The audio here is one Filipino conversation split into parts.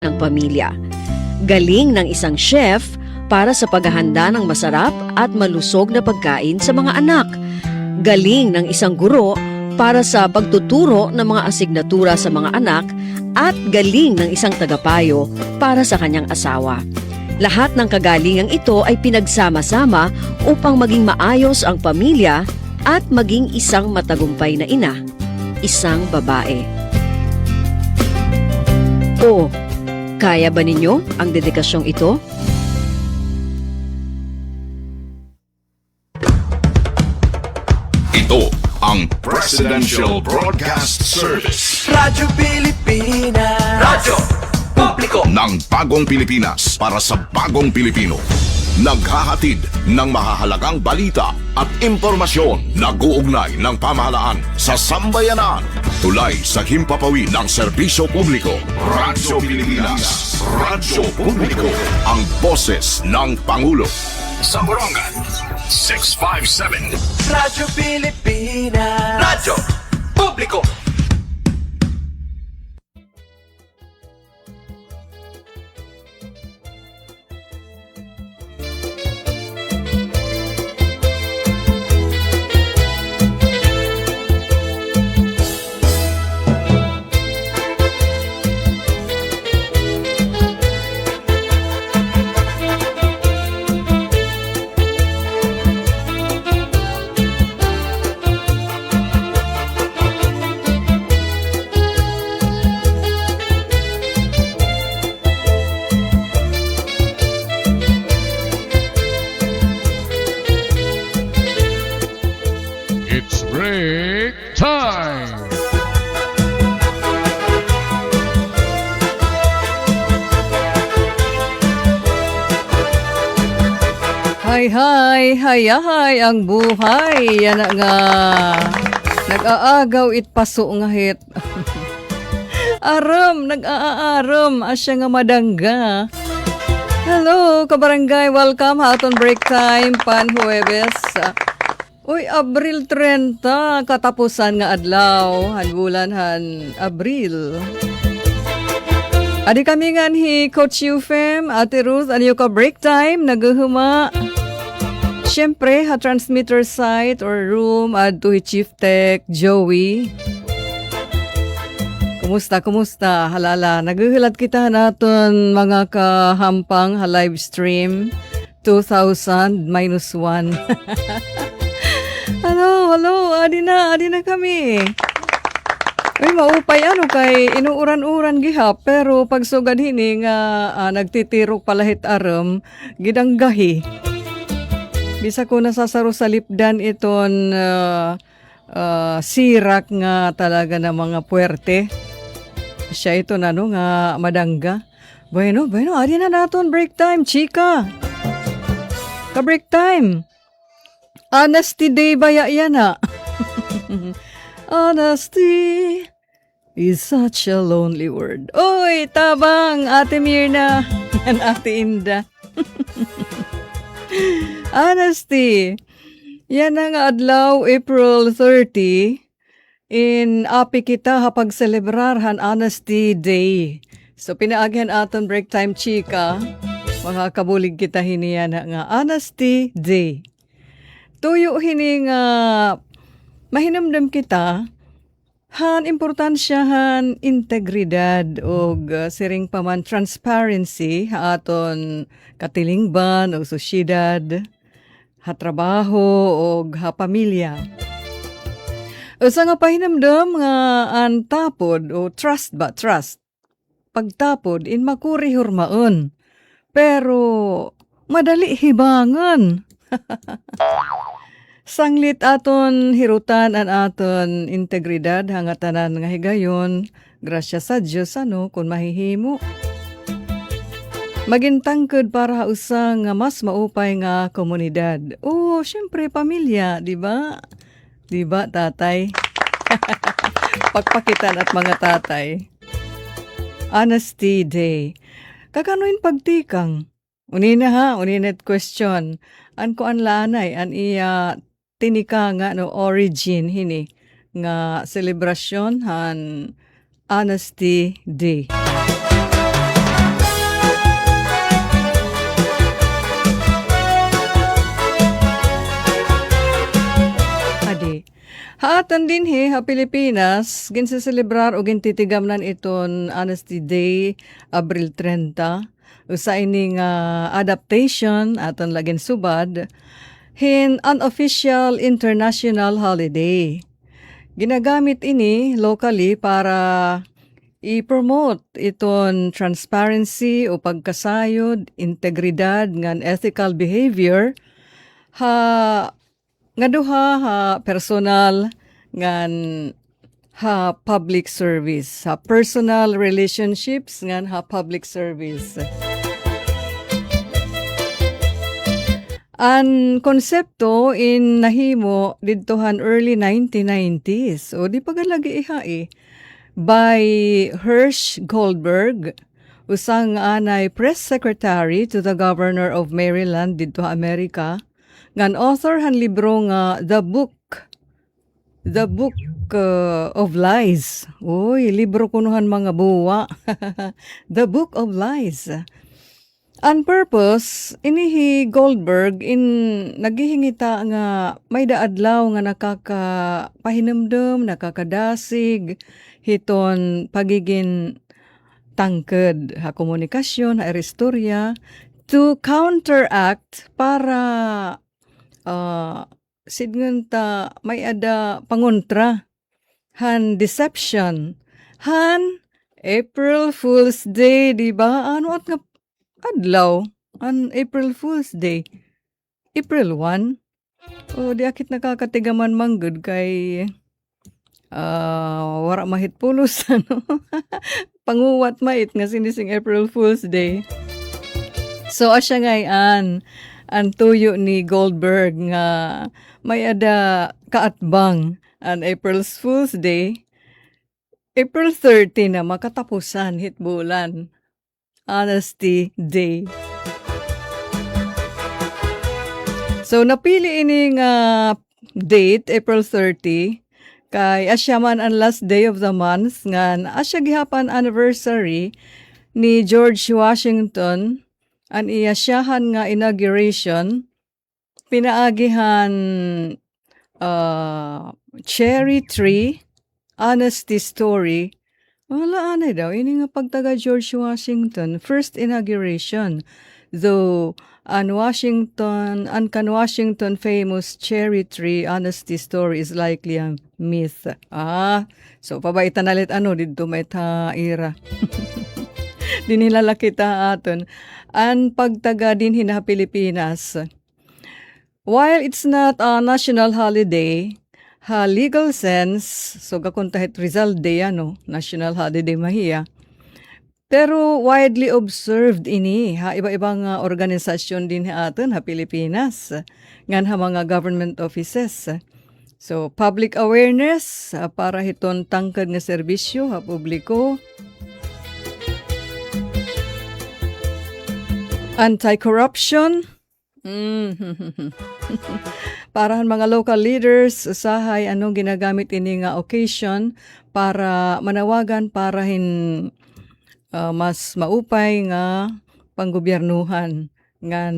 ng pamilya. Galing ng isang chef para sa paghahanda ng masarap at malusog na pagkain sa mga anak. Galing ng isang guro para sa pagtuturo ng mga asignatura sa mga anak at galing ng isang tagapayo para sa kanyang asawa. Lahat ng kagalingang ito ay pinagsama-sama upang maging maayos ang pamilya at maging isang matagumpay na ina, isang babae. O, kaya ba ninyo ang dedikasyong ito? Ito ang Presidential Broadcast Service. Radyo Pilipinas. Radyo Publiko Ng bagong Pilipinas para sa bagong Pilipino. Naghahatid ng mahahalagang balita at impormasyon na guugnay ng pamahalaan sa sambayanan. Tulay sa himpapawid ng serbisyo publiko. Radyo Pilipinas. Radyo Publiko. Ang boses ng Pangulo. Sa Borongan, 657. Radyo Pilipinas. Radyo Publiko. It's break time! Hay, ang buhay. Yan na nga. Nag-aagaw paso nga hit. Nag-aaram. Asya nga madangga. Hello, kabarangay. Welcome. Haton break time. Pan Huwebes. Uy, Abril 30. Katapusan nga adlaw. Hanbulan Abril. Adi kami nga ni Coach Eufem, Ate Ruth, ano ka break time, naguhuma. Siyempre, transmitter site or room, adto Chief Tech, Joey. Kumusta? Halala, naguhulat kita naton mga kahampang live stream, 2,000 minus 1. Hello, adi na kami. Uy, maupay kay inuuran-uran gihap pero pagsugad hini nga nagtitirok palahit aram gidang gahi. Bisa ko nasasaro sa lipdan iton sirak nga talaga na mga puwerte. Siya ito na nga madangga. Bueno, adi na naton break time, chika. Ka-break time. Honesty day baya yan ha. Honesty is such a lonely word. Oy, tabang, Ate Mirna and Ate Inda. Honesty. Yan ang adlaw, April 30. In api kita hapag celebrarhan Honesty Day. So, pinaagyan aton break time, chika. Mga kabulig kita hiniyan nga Honesty Day. Tuyo hini nga mahinamdam kita importansyahan integridad o siring paman transparency aton katilingban o sosyedad, trabaho o pamilya. Sa nga pahinamdam nga antapod o trust. Pagtapod in makuri hurmaon. Pero madali hibangan. Sanglit aton hirutan an aton integridad hangatanan nga higayon. Grasya sa Diyos kung mahihimo. Magintangkod para usang nga mas maupay nga komunidad. Oh, syempre pamilya, di ba? Di ba, tatay? Pagpakitan at mga tatay. Honesty Day. Kakanoin pagtikang? Unina't question. An ko an lanay, an iya tinika nga no origin hini nga selebrasyon han Honesty Day. Haatan din ha Pilipinas, ginsaselebrar o gintitigamnan iton Honesty Day, Abril 30. Usa ini nga adaptation aton lagin subad, hin unofficial international holiday. Ginagamit ini locally para i-promote iton transparency o pagkasayod, integridad ngan ethical behavior nga duha ha personal ngan ha public service, ha personal relationships ngan ha public service. Ang konsepto in nahimo didtohan early 1990s o di pagalagi ihai by Hirsch Goldberg, usang anay press secretary to the governor of Maryland dito Amerika, ngan author han libro nga The Book of Lies. Uy, libro kunuhan mga buwa. The Book of Lies. On purpose, inihi Goldberg naghihingita nga may daadlaw nga nakakapahinumdum, nakakadasig, hiton pagiging tangked ha komunikasyon, ha istorya, to counteract para sidngan ta may ada pangontra han deception, han April Fool's Day, di ba? Ano at nga adlaw an April Fool's Day? April 1? O di akit nakakatigaman manggod kay wara mahit pulos ano. Panguwat mait nga sinising April Fool's Day. So asya ngayon ang tuyo ni Goldberg nga may ada kaatbang an April Fool's Day. April 30 na makatapusan hitbulan. Honesty Day. So napili ini nga date April 30 kay asya man ang last day of the month ngan asya gihapan anniversary ni George Washington an iyasyahan nga inauguration pinaagihan cherry tree honesty story. Wala anay daw ini nga pagtaga George Washington first inauguration, though an kan Washington famous cherry tree honesty story is likely a myth. So pabaitan nalit dito may ira. Dinilala kita aton. An pagtaga din hina Pilipinas. While it's not a national holiday, ha legal sense, so gakuntahit Rizal Day national holiday mahiya. Pero widely observed ini ha iba-ibang organisasyon din aton ha Pilipinas ngan ha mga government offices. So public awareness para hiton tangkad nga serbisyo ha publiko. Anti-corruption. Parahan mga local leaders usahay anong ginagamit ini nga occasion para manawagan para mas maupay nga panggobyernuhan ngan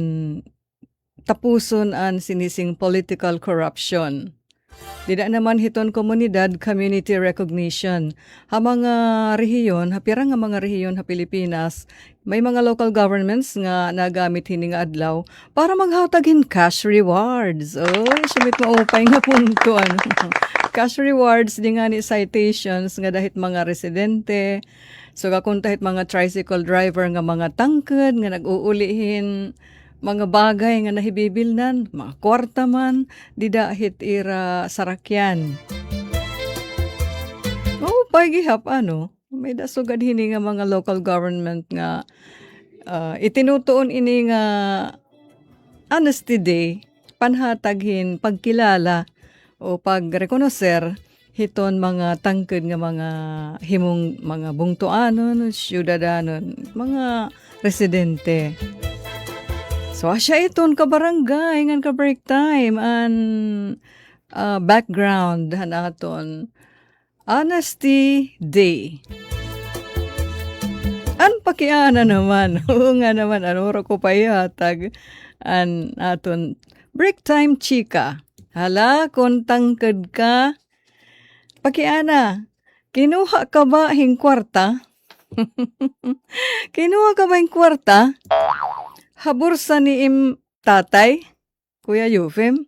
tapuson ang sinising political corruption. Dida naman hiton komunidad community recognition. Ha mga rehiyon, pirang nga mga rehiyon ha Pilipinas, may mga local governments nga nagamit hini nga adlaw para maghatagin cash rewards. Oy, sumit maupay nga punto Cash rewards di nga ni citations nga dahit mga residente. So kakuntahit mga tricycle driver nga mga tangked nga nag-uulihin mga bagay nga nahibibilnan, mga kwarta man, di dahit ira sarakyan. Pagihap may dasugad hini nga mga local government nga itinutuon ini nga Honesty Day, panhataghin pagkilala o pagrekonoser hiton mga tangked nga mga himong mga bungtuanon, syudadanon, mga residente. So asya iton kabarangay ngan ka break time and background hanaton Honesty Day. An pakiana naman, oo nga naman anuro ko payatag an aton break time chika. Hala kon tangked ka Pakiana, kinuha ka ba hing kwarta? Kinuha ka ba hing kwarta? Habursa ni im tatay, Kuya Yufim?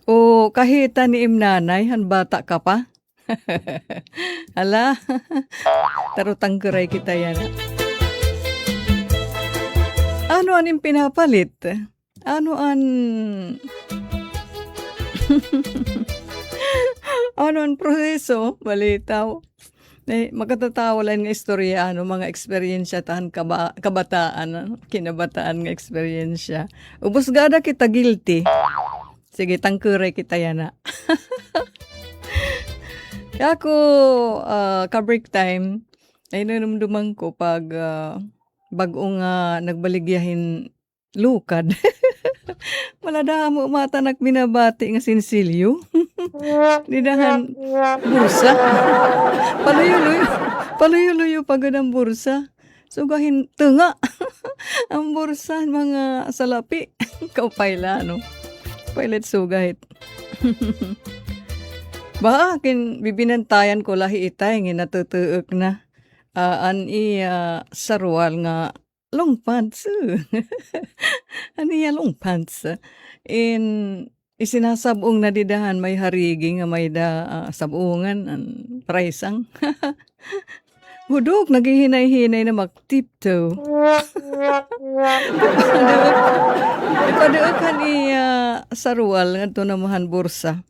O kahita ni im nanay, han bata ka pa? Hala, tarutang kuray kita yan. Ano an im pinapalit? Ano an... ano ang proseso? Balitaw. Makatatawa lang nga istorya, mga eksperyensya tahan kabataan, kinabataan nga eksperyensya. Ubus gada kita guilty. Sige, tangkuray kita yana. Ako, ka-break time, ay nanumduman ko pag bagong nagbaligyahin lukad. Malada mo matanak binabati nga sinsilyo. Didahan bursa. Paluyo-luyo pagod ang bursa. Sugahin tunga. Ang bursa, mga salapi. Kaupayla, no? Pailet sugahit. Bakin bibinantayan ko lahi itay nga natutuok na. Sarwal nga long pants. Long pants. Isinasabong na didahan may harigi nga may sabungan praisang. Hudok, naghihinay-hinay na mag-tiptoe. Ipaduokan sarwal nga ito namahan bursa.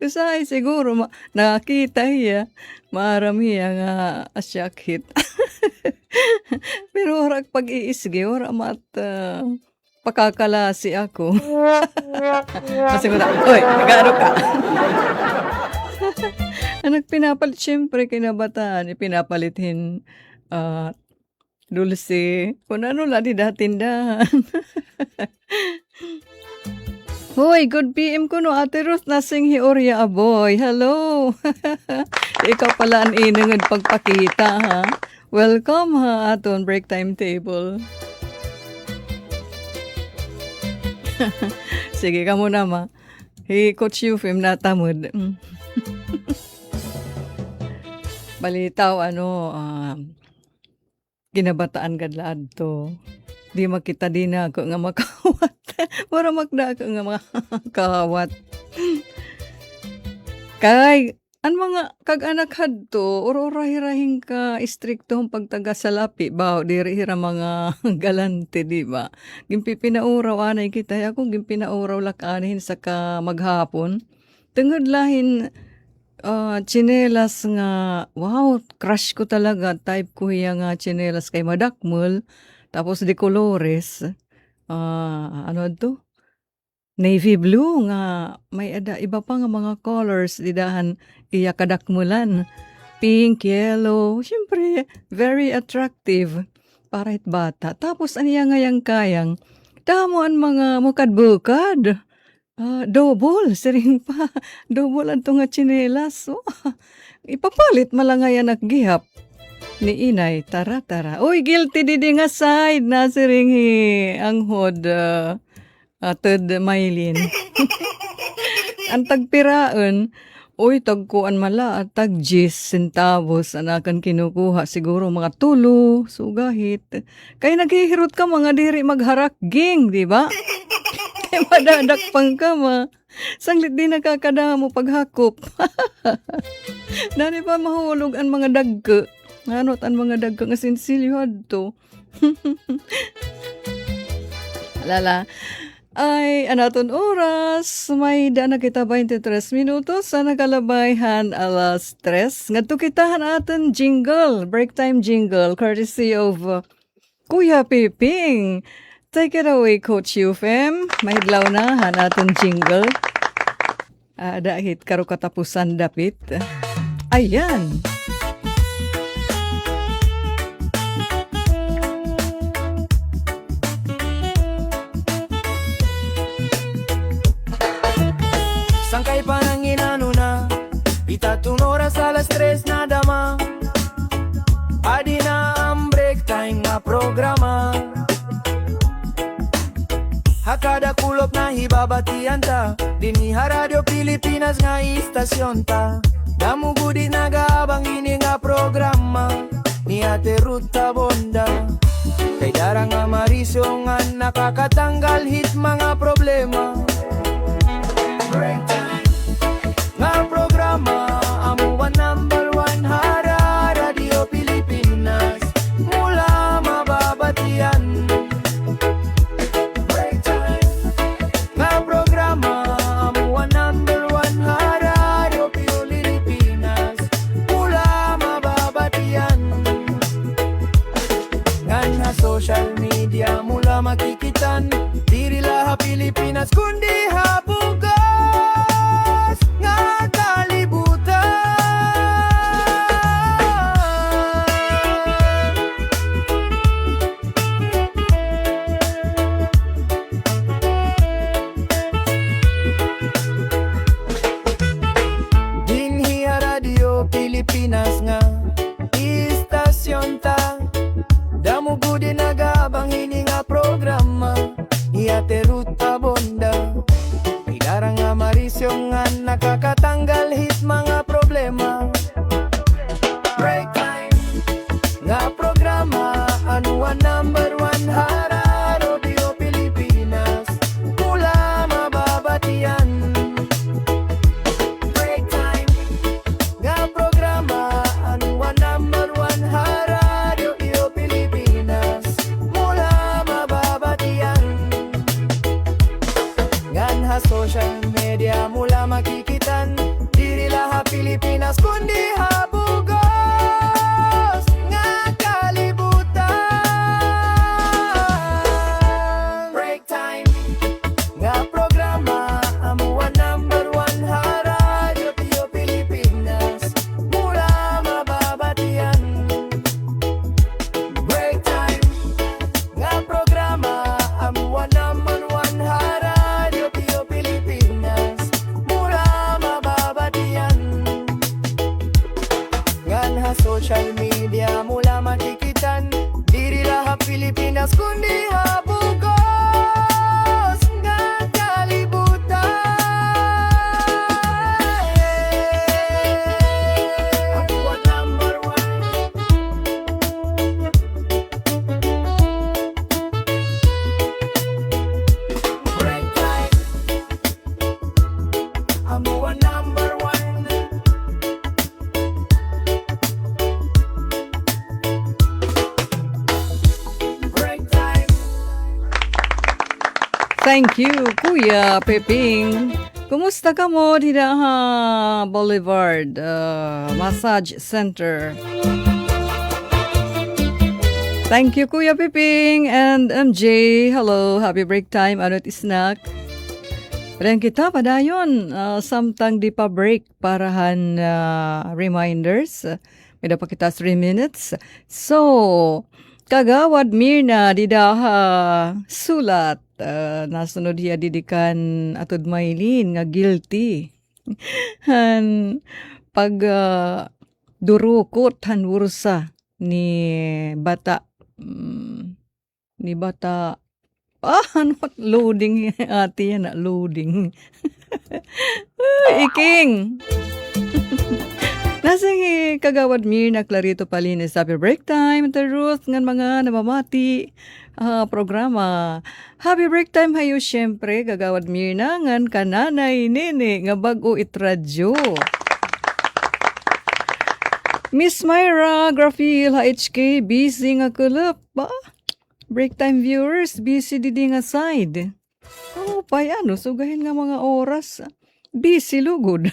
Kasi siguro nakita hiya, marami nga asyakit. Pero orak pag-iisgi, orak pakakalasi ako. Kasi ko na, oy, nag-ano ka? Anak pinapalit, syempre, kinabataan, pinapalitin dulce, kung ano lang, tindahan. Hoy, good PM ko no, Ate Ruth, nasing hiorya aboy. Hello. Ikaw pala ang inungod pagpakita, ha? Welcome, ha, aton break time table. Sige ka muna, ma. Coach Yufim natamod. Balitaw, ginabataan kadlaad to. Di makita din ako nga makawat. Para magda ako nga makawat. Kay, an mga kag-anak hadto, oro-rahirahing ka istriktong pagtaga sa lapi, bao, diri-hira mga galante, di ba? Gimpi pinauraw anay kita, ako gimpi pinauraw lakanihin sa ka maghapon. Tungod lahin, chinelas nga, wow, crush ko talaga, type ko yung chinelas kay madakmul, tapos de colores, ano to? Navy blue nga, may iba pa nga mga colors, didahan iya kadakmulan. Pink, yellow, syempre, very attractive, para it bata. Tapos aniya nga yang kayang, damo ang mga mukad-bukad. Double, siring pa. Double ang nga chinelas. Ipapalit malangayan naggihap ni inay. Tara. Uy, guilty didi nga side na siring ang hod Ted Maylin. Ang tagpiraan, uy, tagkuan mala at tag 10 centavos anakan kinukuha. Siguro mga tulo, sugahit. Kaya naghihirot ka mga diri magharakging, di ba? Kaya madadakpang ka ma. Sanglit din nakakada mo paghakop. Dani pa mahulog ang mga dagka. Anot ang mga dagka nga sinsilyo hadto. Lala. Ay, anaton oras, may daan na kita 23 minutos sa nakalabayhan alas 3. Ngadto kitahan aton jingle, break time jingle, courtesy of Kuya Piping. Take it away, Coach Yufem. Mahidlaw na aton jingle. Dahit karo katapusan dapit. Ayan. Sangkay pa nang inano na Itatong oras alas 3 na dama Adi na ang break time na programa Hakada kulop na hibabatian ta Diniha Radio Pilipinas nga istasyon ta Damugudi nagaabang ini nga programa Ni Ate Ruta Bonda Kay darang nga marisyo nga nakakatanggal hit mga problema Break time nga programa Amuan number 1 Hara Radio Pilipinas Mula mababatian Break time nga programa Amuan number 1 Hara Radio Pilipinas Mula mababatian Ngan na social media mula makikitan Diri laha Pilipinas kundi habugas nga kalibutan Dinhi Radio Pilipinas nga istasyon ta Damugudi nagabang hini nga programa Ni Ate Ruta Bonda Idarang nga marisyo nga nakakatanggal hit mga problema Break time nga programa Anuan number 1 Hara Radio Pilipinas Mula mababatian Break time nga programa Anuan number 1 Hara Radio Pilipinas Mula mababatian Nganha social media mula makikitan Diri laha Pilipinas kundi habugos nga kalibutan Break time nga programa Amuan number 1 Hara Radio Pilipinas Mula mababatian Break time nga programa Amuan number 1 Hara Radio Pilipinas Mula mababatian Nganha social media mula makikitan Diri laha Pilipinas kundi habugos nga kalibutan Amuan number 1 Break time Amuan number 1 Break time Thank you, Kuya Peping. Kumusta ka mo dito ha Boulevard Massage Center? Thank you, Kuya Peping and MJ. Hello, happy break time. Ano't snack? Ren kita padayon samtang di pa break parahan reminders. May pa kita 3 minutes. So, kagawad Mirna di daha sulat nasunod hiya didikan atod Maylin nga guilty. Han pag durukot han wursa ni bata ano loading ati yan na loading iking nasing kagawad Mirna Clarito Palines happy break time the Ruth ngan mga namamati programa happy break time hayo syempre kagawad Mirna ngan kananay nene nga bag-o itradyo Miss Myra Grafil HK busy nga kulap ba break time viewers busy didi nga side pa ano sugahin nga mga oras busy lugod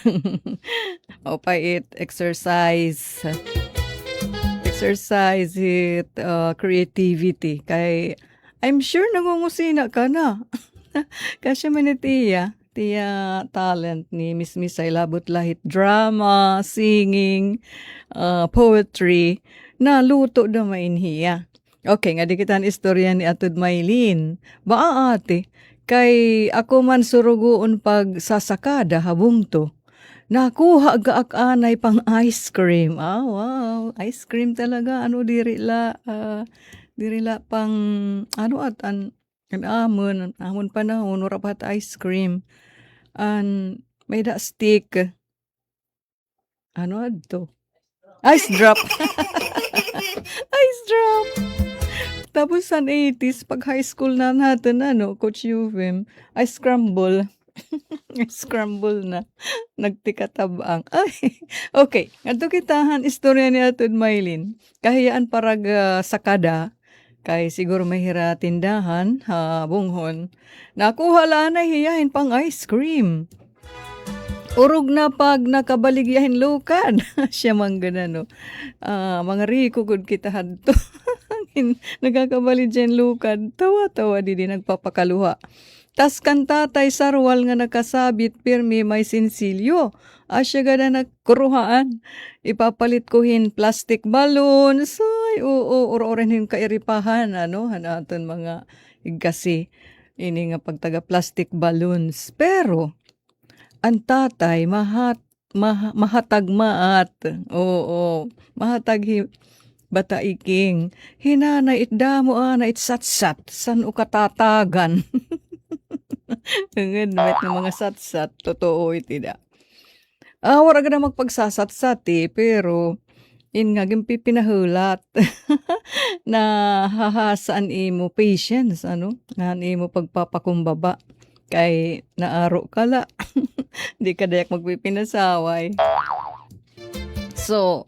pa it exercise it creativity kay I'm sure nangungusina ka na kasi manitiya tiya talent ni Miss Misay labot lahit drama singing poetry na luto na mainhiya. Okay, nga di kitan istorya ni Atod Maylin. Baa ate, kay ako man surugoon pag sasakada habong to. Nakuha gaak-anay pang ice cream. Wow, ice cream talaga. Ano dirila pang, ano at, Kan amon panahon, ura pat ice cream. And may da stick. Ano adto? Ice drop. Ice drop. Tapos sa 80s, pag high school na natin, Coach Yuvim, ice scramble. Ice scramble na. Nagtikatabang. Ay, okay. Ato kitahan, istorya ni Atod Maylin. Kahiyaan parag sakada, kay siguro mahira tindahan, bunghon. Nakuha lang na hiyahin pang ice cream. Urog na pag nakabaligyahin lukan. Siya mang ganano. Mga riko gud kita hadto. Nagkakabalig dyan lukan. Tawa-tawa di nagpapakaluha. Tas kan tatay sarwal nga nakasabit pirmi may sinsilyo. Asya gada nagkuruhaan. Ipapalit ko hin plastic balloons. Ay, oo, uro-oren hin kairipahan. Hanaton mga igasi. Ini nga pagtaga plastic balloons. Pero, ang tatay mahatag maat. Oo, mahatag bataiking. Hinanay itdamo na itsatsat. San ukatatagan. Ngad met ng mga satsat. Totoo itida. Wala ka na magpagsasatsat pero nga gimpi pinahulat na hahasaan imo patience, nga imo pagpapakumbaba. Kay naaro kala. Di ka dayak magpipinasaway. So,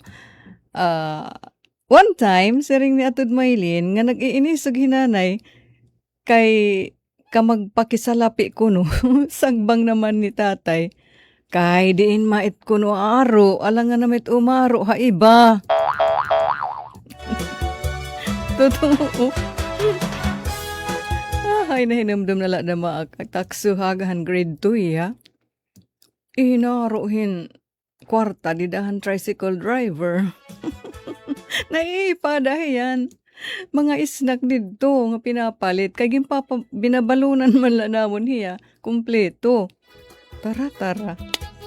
one time, siring ni Atod Maylin, nga nag-iinis og hinanay, kay kamagpakisalapi ko sagbang naman ni tatay, kay diin mait ko aro, alang nga namit umaro, ha iba. Totoo. Ay, nahinamdam na na taksuhagahan grade 2, ha? Inarohin kwarta didahan tricycle driver. Naiipadahiyan. Mga isnak dito nga pinapalit. Kay binabalunan man la namon hiya. Kumpleto. Tara.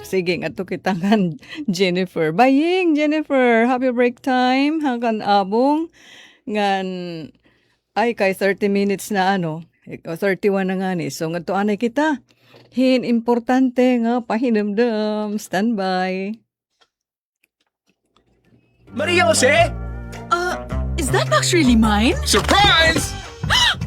Sige nga to kitangan Jennifer. Baying Jennifer. Happy break time. Hanggang abong. Ngan ay kay 30 minutes na 31 na nga ni. So nga to anay kita. Hin importante nga pahinamdam. Standby. Maria Jose! Is that box really mine? Surprise!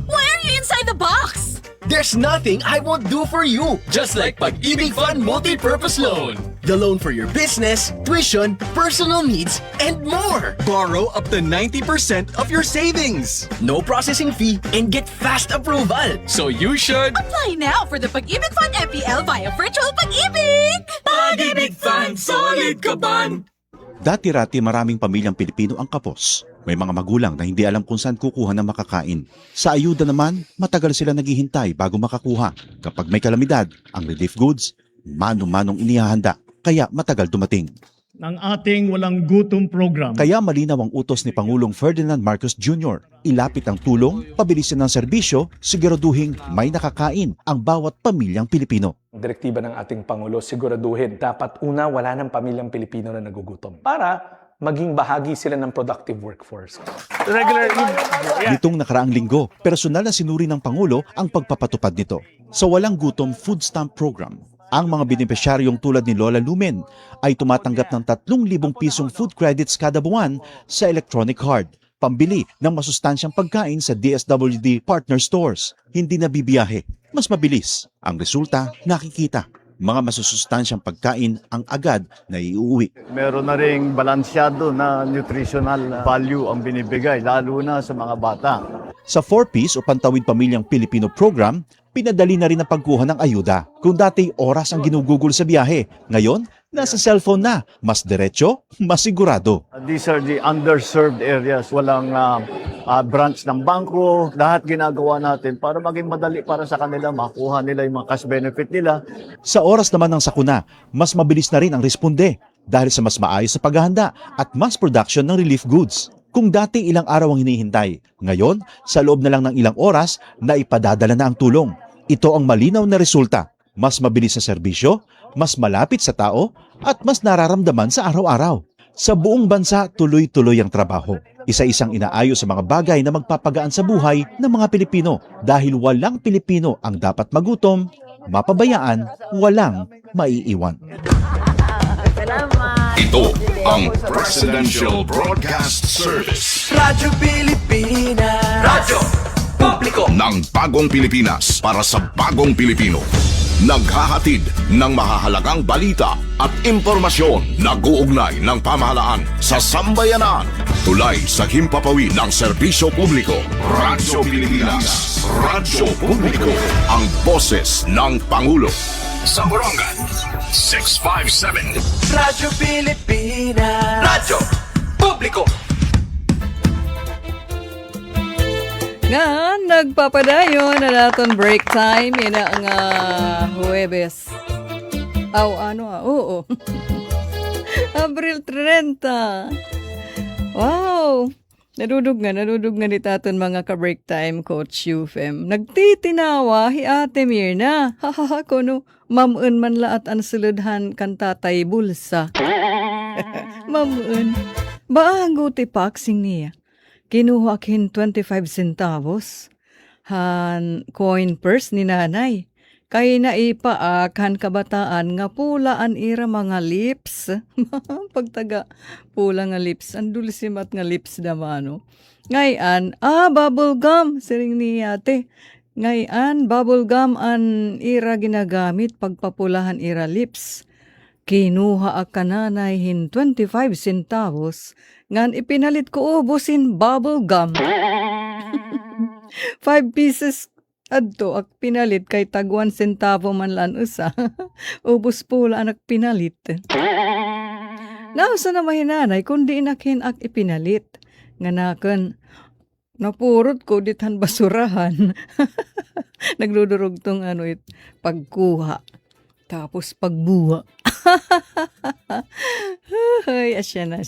Why are you inside the box? There's nothing I won't do for you. Just like Pag-ibig Fund Multi-Purpose Loan. The loan for your business, tuition, personal needs, and more. Borrow up to 90% of your savings. No processing fee and get fast approval. So you should... Apply now for the Pag-ibig Fund MPL via Virtual Pag-ibig! Pag-ibig Fund, solid ka ban! Dati-rati maraming pamilyang Pilipino ang kapos. May mga magulang na hindi alam kung saan kukuha ng makakain. Sa ayuda naman, matagal sila naghihintay bago makakuha. Kapag may kalamidad, ang relief goods, manong-manong inihahanda. Kaya matagal dumating. Ng ating walang gutom program. Kaya malinaw ang utos ni Pangulong Ferdinand Marcos Jr. Ilapit ang tulong, pabilisin ng serbisyo, siguraduhin may nakakain ang bawat pamilyang Pilipino. Direktiba ng ating Pangulo, siguraduhin dapat una wala ng pamilyang Pilipino na nagugutom para maging bahagi sila ng productive workforce. Nitong nakaraang linggo, personal na sinuri ng Pangulo ang pagpapatupad nito. Sa Walang Gutom Food Stamp Program, ang mga benepisyaryong tulad ni Lola Lumen ay tumatanggap ng 3,000 pisong food credits kada buwan sa electronic card, pambili ng masustansyang pagkain sa DSWD partner stores. Hindi na bibiyahe, mas mabilis. Ang resulta, nakikita. Mga masusustansyang pagkain ang agad na iuwi. Meron na ring balansyado na nutritional value ang binibigay, lalo na sa mga bata. Sa 4Ps o Pantawid Pamilyang Pilipino program, pinadali na rin ang pagkuha ng ayuda. Kung dati oras ang ginugugol sa biyahe, ngayon nasa cellphone na. Mas diretso, mas sigurado. These are the underserved areas. Walang branch ng bangko. Lahat ginagawa natin para maging madali para sa kanila, makuha nila yung mga cash benefit nila. Sa oras naman ng sakuna, mas mabilis na rin ang responde dahil sa mas maayos sa paghahanda at mass production ng relief goods. Kung dati ilang araw ang hinihintay, ngayon sa loob na lang ng ilang oras na ipadadala na ang tulong. Ito ang malinaw na resulta. Mas mabilis sa serbisyo, mas malapit sa tao, at mas nararamdaman sa araw-araw. Sa buong bansa, tuloy-tuloy ang trabaho. Isa-isang inaayos sa mga bagay na magpapagaan sa buhay ng mga Pilipino dahil walang Pilipino ang dapat magutom, mapabayaan, walang maiiwan. Ito ang Presidential Broadcast Service Radyo Pilipinas. Radyo Publiko ng Bagong Pilipinas para sa Bagong Pilipino. Naghahatid ng mahahalagang balita at impormasyon na guugnay ng pamahalaan sa sambayanan. Tulay sa himpapawid ng serbisyo publiko. Radyo Pilipinas. Radyo Publiko. Ang boses ng Pangulo. Sa Barangay 657. Radyo Pilipinas. Radyo Publiko. Nga, nagpapadayon na naton break time. Ina nga Huwebes. Oo. Abril 30. Wow! Nadudog nga ni taton mga ka-break time, Coach Yufem. Nagtitinawa, hi Ate Mirna. Hahaha, kono, mamun man laat ang suludhan kan tatay bulsa. Mamun. Baang ti paksing niya. Kinuha kin 25 centavos. Han coin purse ni nanay. Kay naipaak han kabataan nga pulaan ira mga lips. Pagtaga pula nga lips. Ang dulisimat nga lips damano. Ngayon, bubble gum. Siring ni ate. Ngayon, bubble gum an ira ginagamit pagpapulahan ira lips. Kinuha ak kananay hin 25 centavos. Ngan ipinalit ko ubusin bubble gum. 5 pieces adto ak pinalit kay tag 1 centavo man lan usa. Ubos pula anak pinalit. Nausa na mahinanay kundi inakin ak ipinalit. Nganaken napurot ko dithan basurahan. Nagdudurog tong pagkuha. Tapos pagbuha. Ay, asya na.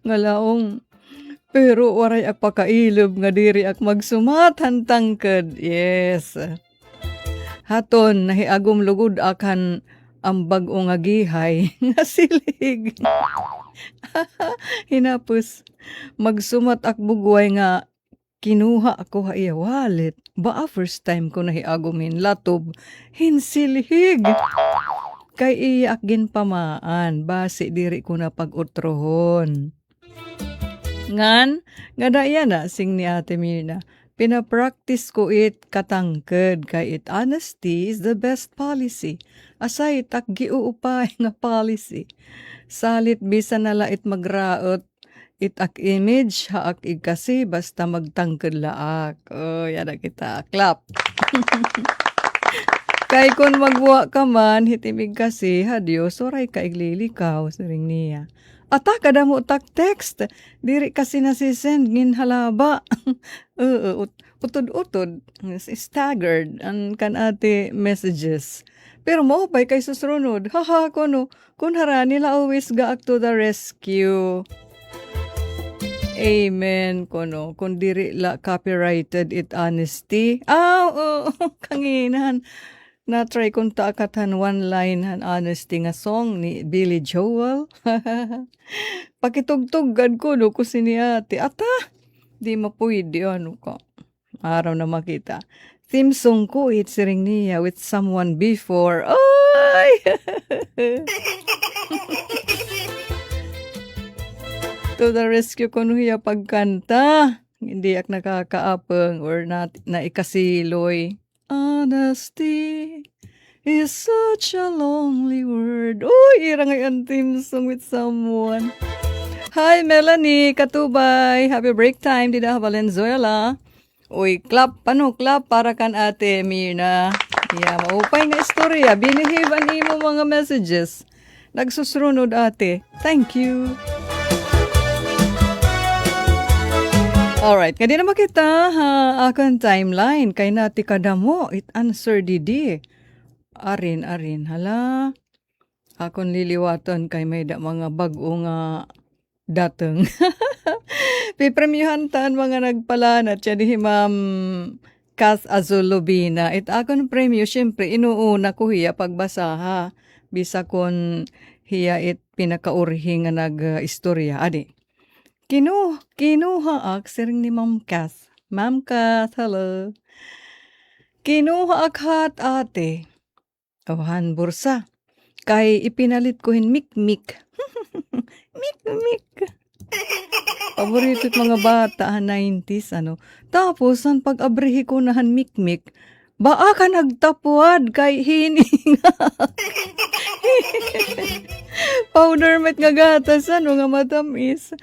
Ngalaong, pero waray ak pakailob nga diri ak magsumat hantangked. Yes. Haton, nahiagom lugod akan ang bag-o nga gihay nga silig. Hinapos, magsumat ak bugway nga kinuha ako ha iya wallet. Ba first time ko nahiagom hin latob, hinsilhig. Kay iya ak ginpamaan, base diri ko na pag-utrohon. Nga daya na, sing ni Ate Mirna, pinapractice ko it katangked, kay it honesty is the best policy. Asay tak giuupay nga policy. Salit bisan nala it magraot, it ak image haak igkasi basta magtangked laak. Oh, yada kita. Clap. Kay kun magwa ka man, hitimig kasi, Diyos, oray ka iglilikaw, siring niya. Ata, kada mo tak text, diri kasi nasisend, ngin halaba. Utod-utod, staggered, ang kan ate messages. Pero mo, pa'y kay susunod, haha, kuno, kun hara nila always gaak to the rescue. Amen, kuno, kun diri la copyrighted it honesty. Kanginan. Na-try kong taakatan one line han honesty nga song ni Billy Joel. Pakitugtugan ko no ko sini ate. Ata, di mapuydi ka. Araw na makita. Theme song ko it's siring niya with someone before. Ay! To the rescue ko nuhiya pagkanta. Hindi ak nakakaapeng or na ikasiloy. Honesty is such a lonely word. Uy, ira ngayon theme song with someone. Hi, Melanie, Katubay. Happy break time, Dida Valenzuela. Uy, clap para kan Ate Mirna. Maupay nga istorya. Binihiban mo mga messages. Nagsusrunod ate. Thank you. Alright, kadi na makita akan timeline kay nati kadamo it answer didi. Arin hala. Akon liliwaton kay may mga bag-o nga dateng. Pipremyuhan taan mga nagpalanat siya di Ma'am Kath Azulubina. It akon premyo syempre inuuna ko hiya pagbasa ha. Bisa kon hiya it pinakaurhi nga nag-istorya adi. Kinuha ak siring ni Ma'am Kath. Ma'am Kath, hello. Kinuha ak hat ate. Ohan bursa. Kay ipinalit ko hin mikmik. Mikmik. Paborito mga bata, 90s, ano. Tapos, ang pag-abrihi ko nahan mikmik, baa ka nagtapuad kay hininga. Powder met nga gatas, ano nga matamis.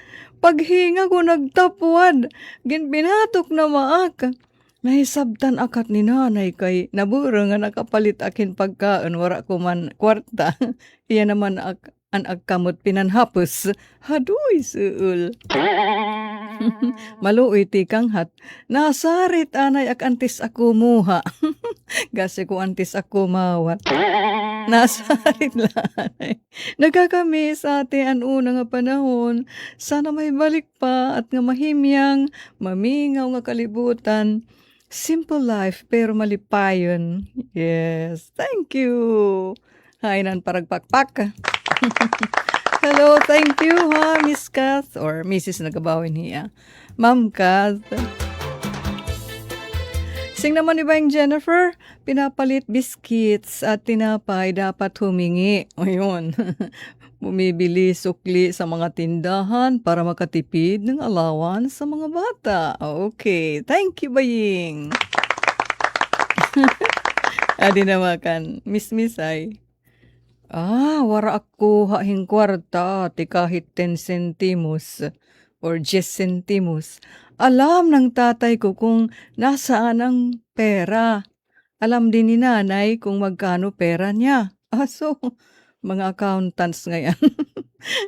Paghinga ko nagtapuad, ginpinatok na maak. Nahisabtan akat ni nanay kay naburo nga nakapalit akin pagkaon, wara ko man kwarta. Iya naman an agkamot pinanhapos. Haduy suul. Maluoy tikang hat. Nasarit anay ak antis ako muha. Gasi ko antis ako mawat. Nasarit lanay. Nagkakamiss ate an una nga panahon. Sana may balik pa at nga mahimyang, mamingaw nga kalibutan. Simple life pero malipayon. Yes, thank you. Hainan paragpakpak. Hello, thank you ha, Miss Kath or Mrs. Nagabawin hiya. Ma'am Kath. Sing naman ni Bang Jennifer, pinapalit biscuits at tinapay dapat humingi. Ayun. Bumibili sukli sa mga tindahan para makatipid ng allowance sa mga bata. Okay. Thank you, Baying. Adi na makan. Miss ay. Wara ako haing kwarta. Ti kahit 10 centimos or 10 centimos. Alam ng tatay ko kung nasaan ang pera. Alam din ni nanay kung magkano pera niya. So, mga accountants ngayon.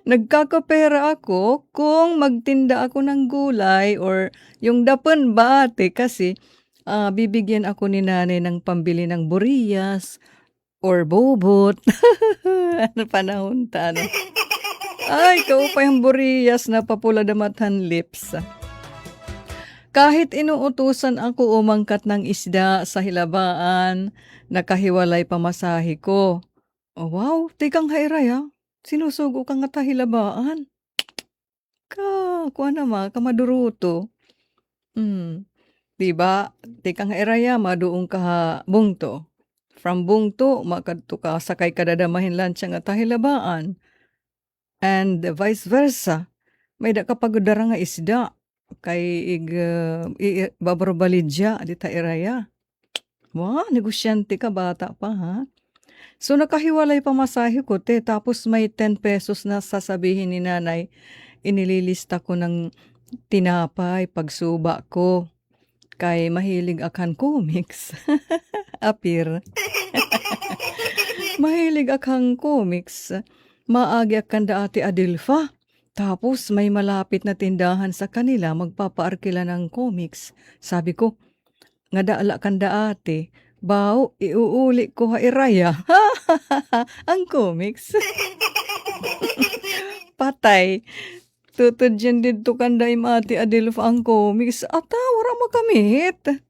Nagkakapera ako kung magtinda ako ng gulay or yung dapon ba ate kasi bibigyan ako ni nanay ng pambili ng buriyas or bobot. Ano panahon ta, no? Ay, kaupa yung buriyas na papula damatan lips. Kahit inuutusan ako umangkat ng isda sa hilabaan, nakahiwalay pamasahe ko. Oh, wow, tikang hairaya. Sinusugo kang nga tahilabaan. Kuha naman, kamaduruto. Diba, tikang hairaya, maduong ka bungto. From bungto, makadto ka sakay kadadamahin lansya nga tahilabaan. And vice versa. May da kapagudara nga isda. Kay babarbalidya, di ta iraya. Wow, negosyante ka bata pa ha. So nakahiwalay pamasahe ko tapos may 10 pesos na sasabihin ni nanay, inililista ko ng tinapay pagsuba ko. Kay mahilig akan comics. Apir. Mahilig akang comics. Maagi akan daati Adilfa. Tapos may malapit na tindahan sa kanila magpapaarkila ng comics. Sabi ko, nga daala kan daati. Bao, iuuli ko ha iraya. Ang comics. Patay. Tutod dyan dito kanda imati Adelfa ang comics. Ata, wala makamit.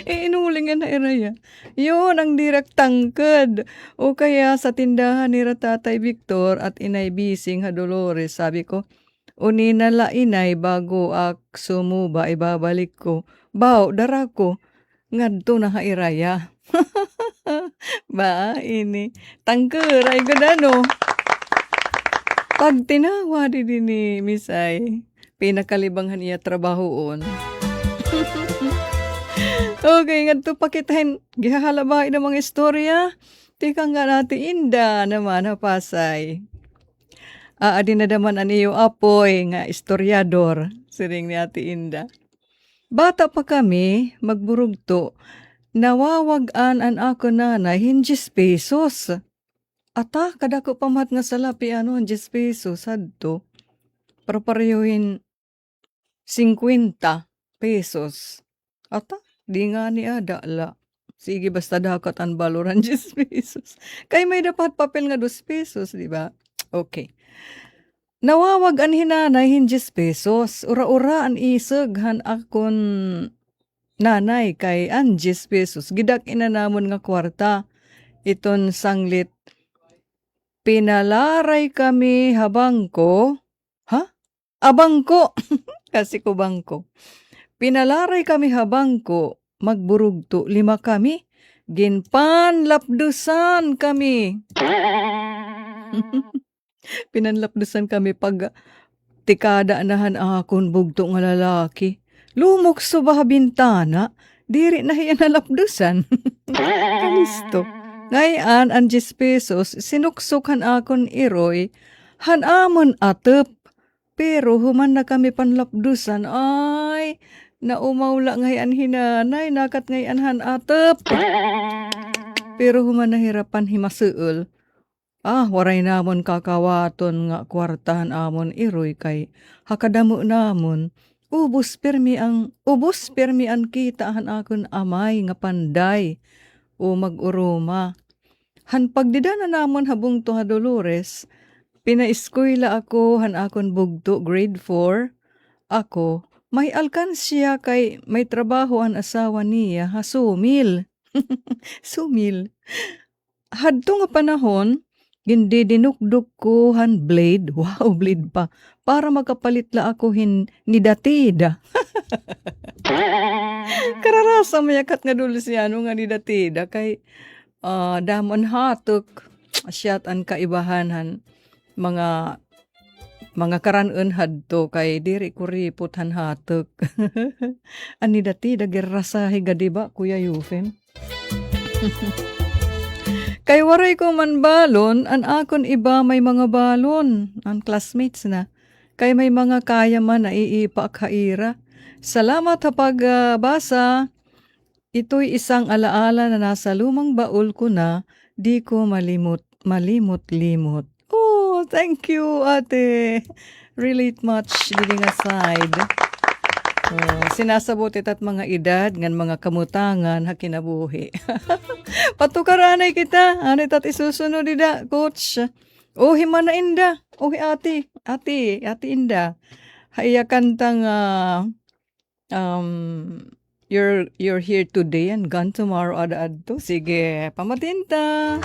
Inulingan na iraya. Yun ang direct tangkad. O kaya sa tindahan ni Tatay Victor at Inay Bising ha Dolores, sabi ko, uninala inay bago ak sumuba ibabalik ko. Bao, dara ko. Ngadto na hairaya. Ba, ini. Tangkeray ko na, no? Pag tinawa din ni Misay, pinakalibanghan niya trabahoon. Okay, ngadto pakitahin. Gihahalabay na mga istorya. Tika nga natin inda naman hapasay. Aadi na naman ang iyo apoy nga istoryador. Siring ni Ate Inda. Bata pa kami, magburugto, nawawagan an ako nanay, 10 pesos. Ata, kadako pamat nga salapi 10 pesos, hadto. Pero parehohin 50 pesos. Ata, di nga ni adala. Sige, basta dakat ang baloran 10 pesos. Kay may dapat papel nga 2 pesos, di ba? Okay. Nawawag an hinanay 10 pesos. Ura-ura an isag han akon nanay kay an 10 pesos. Gidak inanamon nga kwarta. Iton sanglit. Pinalaray kami habang ko. Ha? Abangko, kasi ko bangko. Pinalaray kami habangko, magburugto 5 kami. Ginpanlapdusan kami. Pinanlapdusan kami pag tikada nahan akon bugto nga lalaki. Lumukso ba bintana? Diri na hiya nalapdusan. Kalisto. Ngayon, ang 10 pesos, sinuksukan akon iroy, hanamon atep. Pero human na kami panlapdusan, ay, naumawla ngayon hinanay, nakat ngayon han atep. Pero human nahirapan himasuol. Waray namon kakawaton nga kwartahan amon iroy kay hakadamo namon. Ubos permi ang kitaahan akon amay nga panday o mag-uruma. Han pagdida na namon habung to ha Dolores, pinaeskwela ako han akon bugto grade 4. Ako, may alkansya kay may trabaho ang asawa niya ha sumil. Sumil. Hadto nga panahon, hindi dinukduk ko han blade. Wow, blade pa. Para makapalit la ako ni datida. Kararasa mayakat nga dulciano nga ni datida. Kay damon hatok. Asyat ang kaibahan mga karanun hadto kay diri ko ripot han hatok. Ani datida gerrasahi gadiba Kuya Yufem. Kay waray ko man balon, an akon iba may mga balon, ang classmates na. Kay may mga kaya man na iipa kaira. Salamat sa pagbasa. Ito'y isang alaala na nasa lumang baul ko na, di ko malimot-limot. Oh, thank you, ate. Relate much, living aside. Sinasabot itat mga edad ngan mga kamutangan ha kinabuhi. Patukaranay kita, anit at isusunod ida, coach. Himana inda. Ati inda. Haya kantang you're here today and gone tomorrow adto. Sige, pamatinta.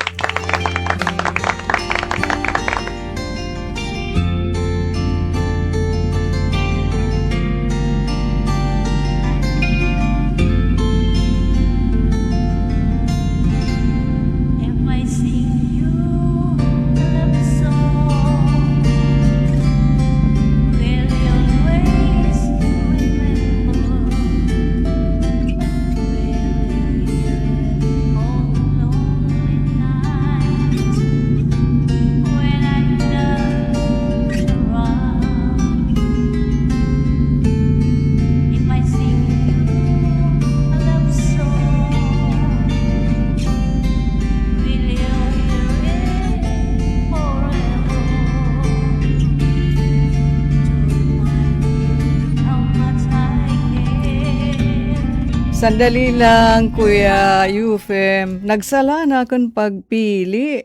Sandali lang, Kuya Yufem. Nagsala na akong pagpili.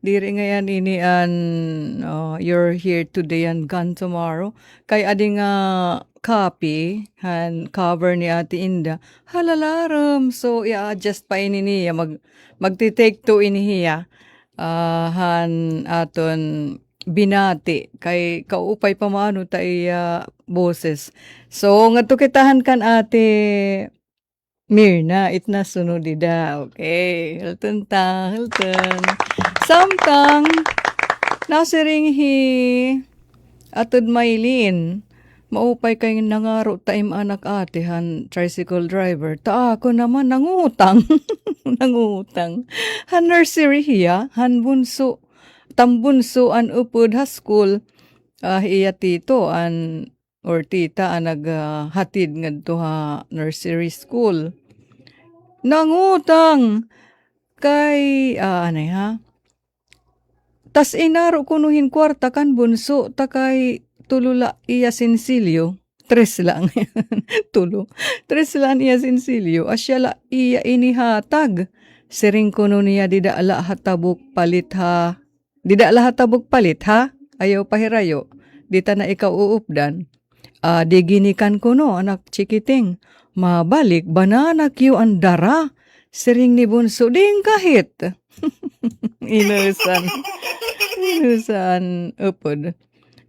Diri ngayon you're here today and gone tomorrow. Kay ading copy, han cover ni Ate Inda. Halalaram. So, i-adjust pa niya. Magti-take two inihiya. Han aton binati. Kay kaupay pamano tayo boses. So, nga tukitahan kan Ate Mirna, itna sunod ida. Okay. Hilton. Samtang, nasiring atod Maylin, maupay kay nangaro taim anak atihan, tricycle driver. Ta ako naman nangutang. Nangutang. Han nursery hiya, han bunso. Tambunso an upod ha school. Iya tito or tita ang naghatid ngadto ha nursery school. Nangutang kay tas inaro kunuhin kwarta kan bunso takay tulula iya sinsilyo 3 lang tulo 3 lang iya sinsilyo asya la iya inihatag siring kuno niya didala hatabok palit ha ayaw pahirayo dita na ikaw uupdan di ginikan kuno anak chikiting mabalik banana kyu andara sering ni bunso ding kahit inusan upod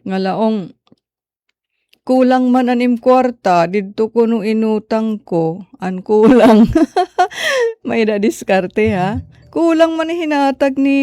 ngalaong kulang man anim kwarta, dito ko nung inutang ko, an kulang. May diskarte ha. Kulang man hinatag ni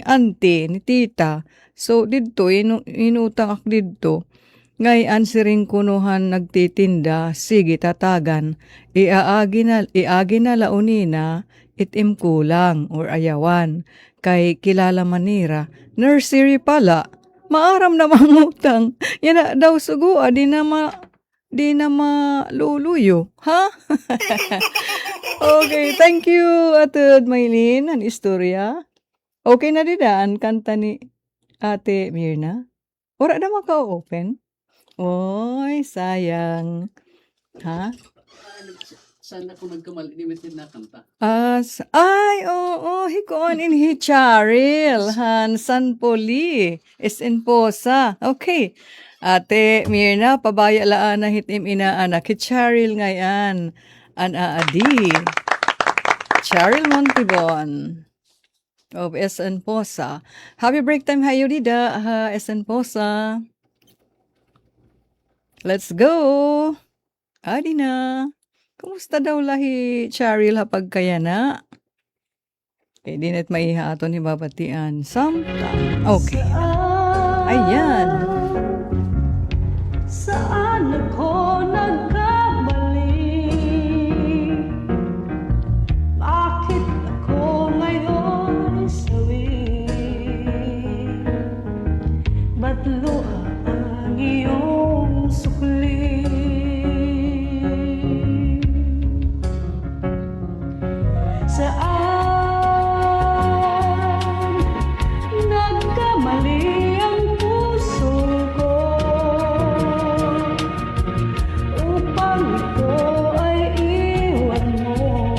auntie, ni tita. So, dito, inutang ak dito. Ngayon, siring kunuhan nagtitinda, sige tatagan, iagi na launina, itim kulang or ayawan. Kay kilala manira, nursery pala, maaram na mangutang. Yan na daw sugo, di na maluluyo. Ha? Okay, thank you, Ate Maylin, ang istorya. Okay na didaan, kanta ni Ate Mirna? Ora na maka-open? Oy, sayang. Ha? Sana kung nagkamal-limited na kanta. Hikoon in Charil, han San Poli, in Posa. Okay. Ate Mirna, pabaya laan na hitim inaanak. Charil ngayon, an aadi. Charil Montibon of SN Posa. Happy break time hayo dida, SN Posa. Let's go! Adi na. Kumusta daw lahi Charil hapag kaya na? Kaya di net maiha ato ni babatian. Samtang. Okay. Ayan. Saan ako nagkamali? Bakit ako ngayon sawi? Ba't luha ang iyong sukli? Saan nagkamali ang puso ko upang ito ay iwan mo?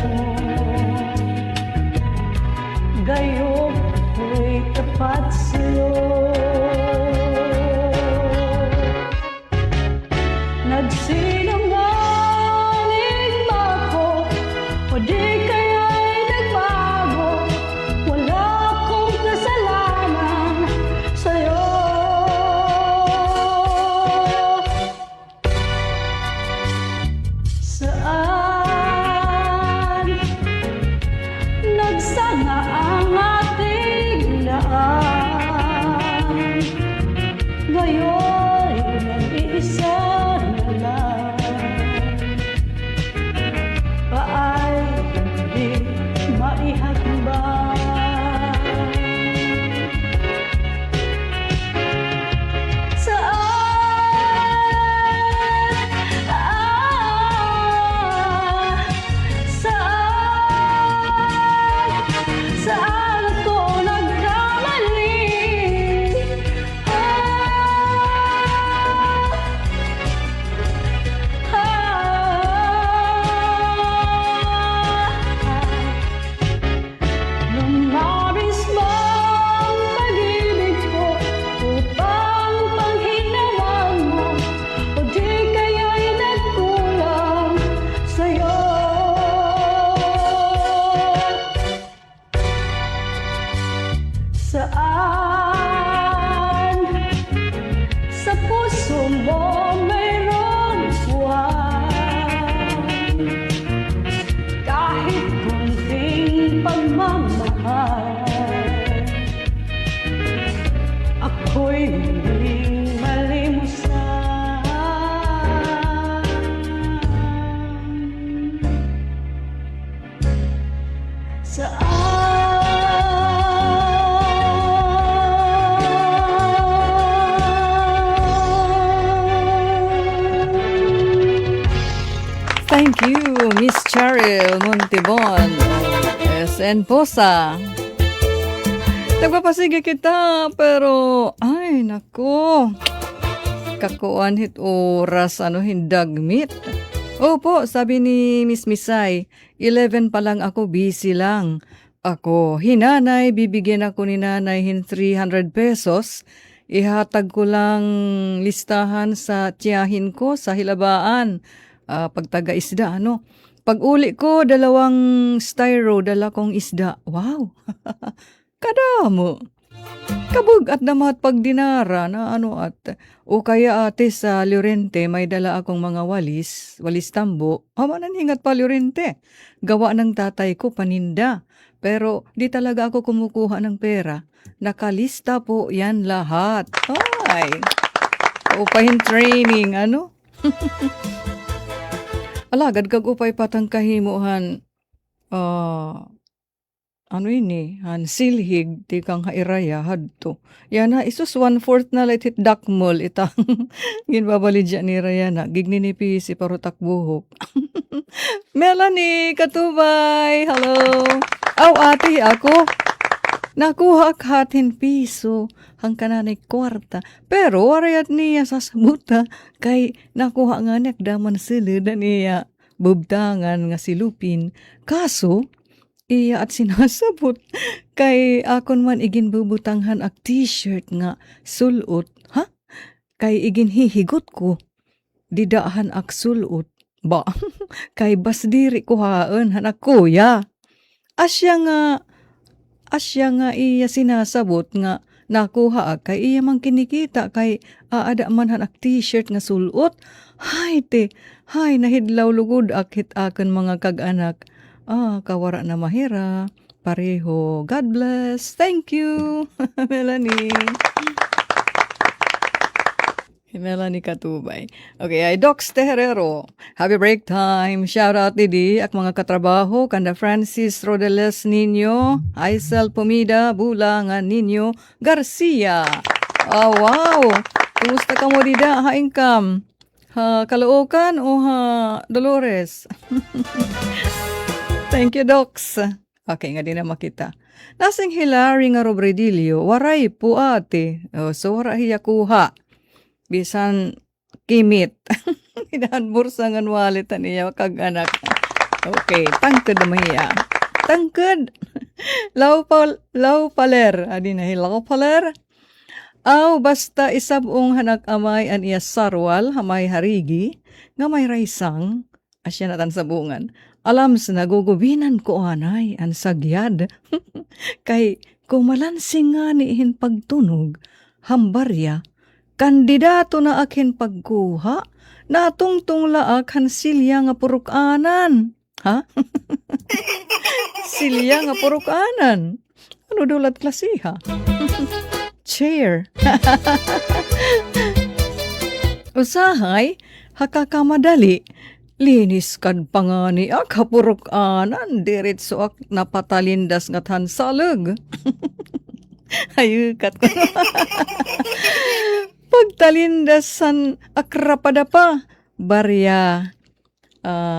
Gayong ako'y tapat sa'yo. Nagsinungaling ba ako o di kaya'y nagbago? Wala akong kasalanan sa'yo. Saan nagsanga ang ating daan? Ngayon nag-iisa na lang. Paay hindi maihakbang. Saan ako nagkamali? Lumabis bang pag-ibig ko upang panghinawan mo? O di kaya'y nagkulang sa'yo? Saan sa puso mo mayroong buwan? Kahit kunting pagmamahal, ako'y muling malimusan. Thank you, Miss Charil Montibon of SN Posa. Nagpapasige kita, pero ay nako. Kakuan hit oras hindagmit. Opo, sabi ni Miss Misay, 11 pa lang ako, busy lang. Ako, hinanay, bibigyan ako ni nanay 300 pesos. Ihatag ko lang listahan sa tiyahin ko sa hilabaan. Pagtaga isda, Pag uli ko, 2 styro, dala kong isda. Wow! Kadamo! Kabog at damat pagdinara na ano at o kaya ate sa Llorente may dala akong mga walis tambo. Amanan hingat pa Llorente. Gawa ng tatay ko paninda. Pero di talaga ako kumukuha ng pera. Nakalista po yan lahat. Ay, upahin training, ano? Alagad kag upay patang kahimuhan. Ano ini? Han silhig ti kang hairaya hadto. Yana isus 1/4 na light hit dakmol itang ginbabalidya ni Rayana. Gigni ni si parutak buhok. Melanie Katubay, hello. Aw ate ako. Nakuha ak 10 piso hang kananay kwarta. Pero warayat niya sa sabuta kay nakuha nga niya daman silid niya bubtangan nga silupin. Kaso iya at sinasabot kay akon man igin bubutanghan ak t-shirt nga sulot, ha? Kay igin hihigot ko, didaahan ak sulot, ba? Kay bas diri ko haan hanak kuya. Asya nga iya sinasabot nga nakuha ak kay iya man kinikita kay aada man hanak t-shirt nga sulot. Hay nahidlaw lugod ak hit akan mga kag-anak. Kawara na mahira. Pareho. God bless. Thank you, Melanie. Melanie Katubay. Okay, ay Docs Teherero. Happy break time. Shout out Didi ak mga katrabaho. Kanda Francis Rodeles Nino. Aisel Pomida Bulangan Nino Garcia. Wow. Kumusta ka mo dida? Ha income? Ha Caloocan o ha Dolores? Thank you, Docs. Okay, nga din na makita. Nasing Hilary nga Robredillo, waray po ate. So, warahiya kuha. Bisan kimit. Hinahan bursa nga wallet niya kag anak. Okay, tangkad na mahiya. Tangkad. Law paler. Adi na hilaw paler. Basta isabong hanak amay an iya sarwal, hamay harigi, nga may raisang, asya natan sabungan. Alam sa nagugubinan ko anay, ang sagyad. Kay kumalansing nga nihin pagtunog, hambarya, kandidato na akin pagkuha, natungtung laak han silya nga purukanan. Ha? Silya nga purukanan. Ano dulat klasiha? Chair. Usahay, hakakamadali. Linis kan pangani ak hapurukanan diretso ak napatalindas nga tansalag. Ayukat ko. Pagtalindasan akrapada pa barya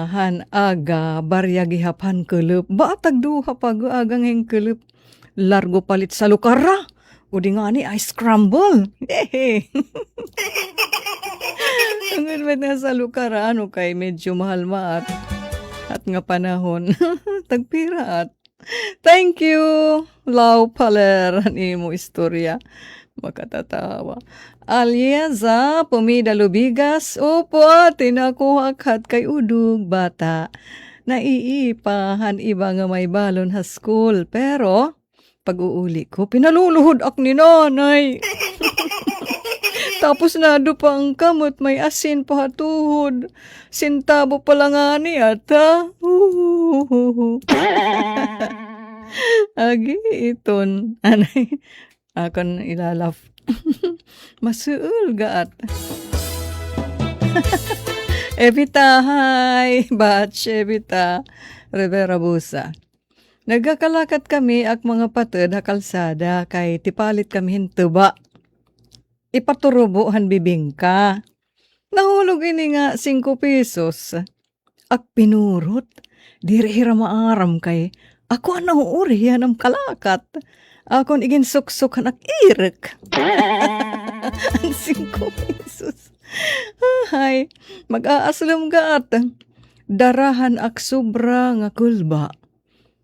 han aga barya gihapan kelep batag duha pag agang heng kelep largo palit sa lukara. Udi nga ni ice scramble. Ang ba't nasa lukara, ano kay medyo mahal maat. At nga panahon, tagpiraat. Thank you, Lau Paler, ani mo istorya. Makatatawa. Alieza, Pomida Lubigas, opo, tinakuha kat kay udug bata. Naiipahan iba nga may balon ha school, pero pag-uuli ko, pinaluluhod ak ni nanay. Tapos nado pa ang kamot, may asin pa hatuhod. Sintabo pala nga ni ata. Agi iton. Anay, akon ilalaf. Masuul gaat. Evita, hi. Batch, Evita. Rivera Busa. Nagkakalakat kami ak mga patid ha kalsada kay tipalit kami hintuba. Ipaturubo han bibingka. Nahulog ini nga 5 pesos. Ak pinurot. Diri hira maaram kay ako ang nahuurihan ng kalakat. Akon igin suksok ak irik. Ang 5 pesos. Ay, mag-aaslom gaat. Darahan ak sobra nga kulba.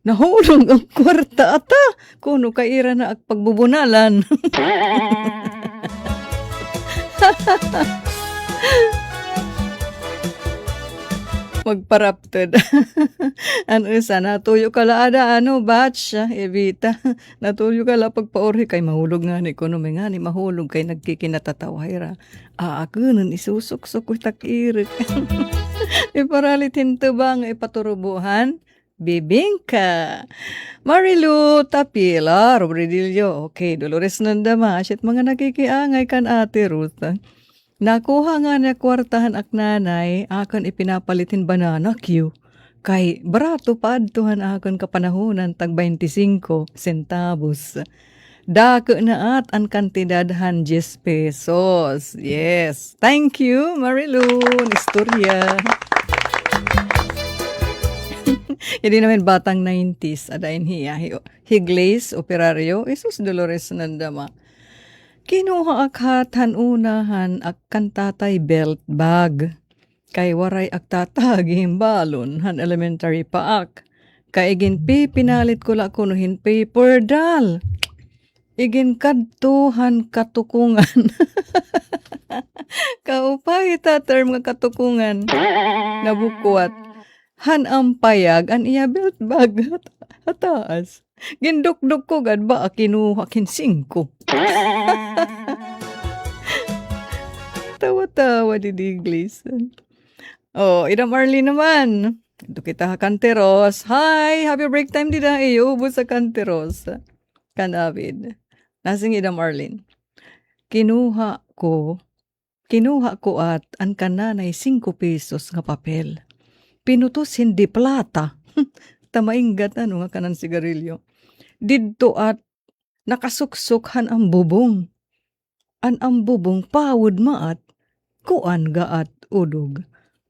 Nahulog ang kwarta ata. Kuno kaira na ak pagbubunalan. Magparapted. Ano isa, natuyo ka la ada, batch, Evita. Natuyo ka la pagpaorhi kay mahulog nga ni ekonomi nga ni mahulog kay nagkikinatatawa ra. Akunan isusuksok ko takirik. Iparalit hinto ba nga ipaturubuhan? Bibingka. Marilu Tapila, Robredillo. Okay, Dolores Nandama. Asyat mga nakikiangay kan Ate Ruth. Nakuha nga na kwartahan ak nanay, akon ipinapalitin banana Q. Kay barato pa adtuhan akon kapanahunan tag 25 centavos. Dako na at ang kantidad 10 pesos. Yes. Thank you, Marilu. Istorya. Hindi naman batang 90s. Adain hiya. Higlace, operario. Isus Dolores Nandama. Kinuha akhatan unahan ak kantatay belt bag. Kay waray ak tatagim balon han elementary pa ak. Kay igin pinalit ko la kunuhin paper dal. Igin kadtuhan katukungan. Kaupay term nga katukungan. Nabukwat. Han ang payag an iya belt bag hataas. Gindukduk ko gad ba kinuha kin 5. Tawa-tawa di Diglis. Oh, Ida Marley naman. Ito kita kanteros. Hi, happy break time dida. Iubos sa kanteros. Kan David. Nasing Ida Marlene. Kinuha ko at ang kananay 5 pesos nga papel. Pinutos hindi plata. Tamainggat nga kanan sigarilyo. Didto at nakasuksukhan ang bubong. Ang bubong pawod maat, kuan gaat udog.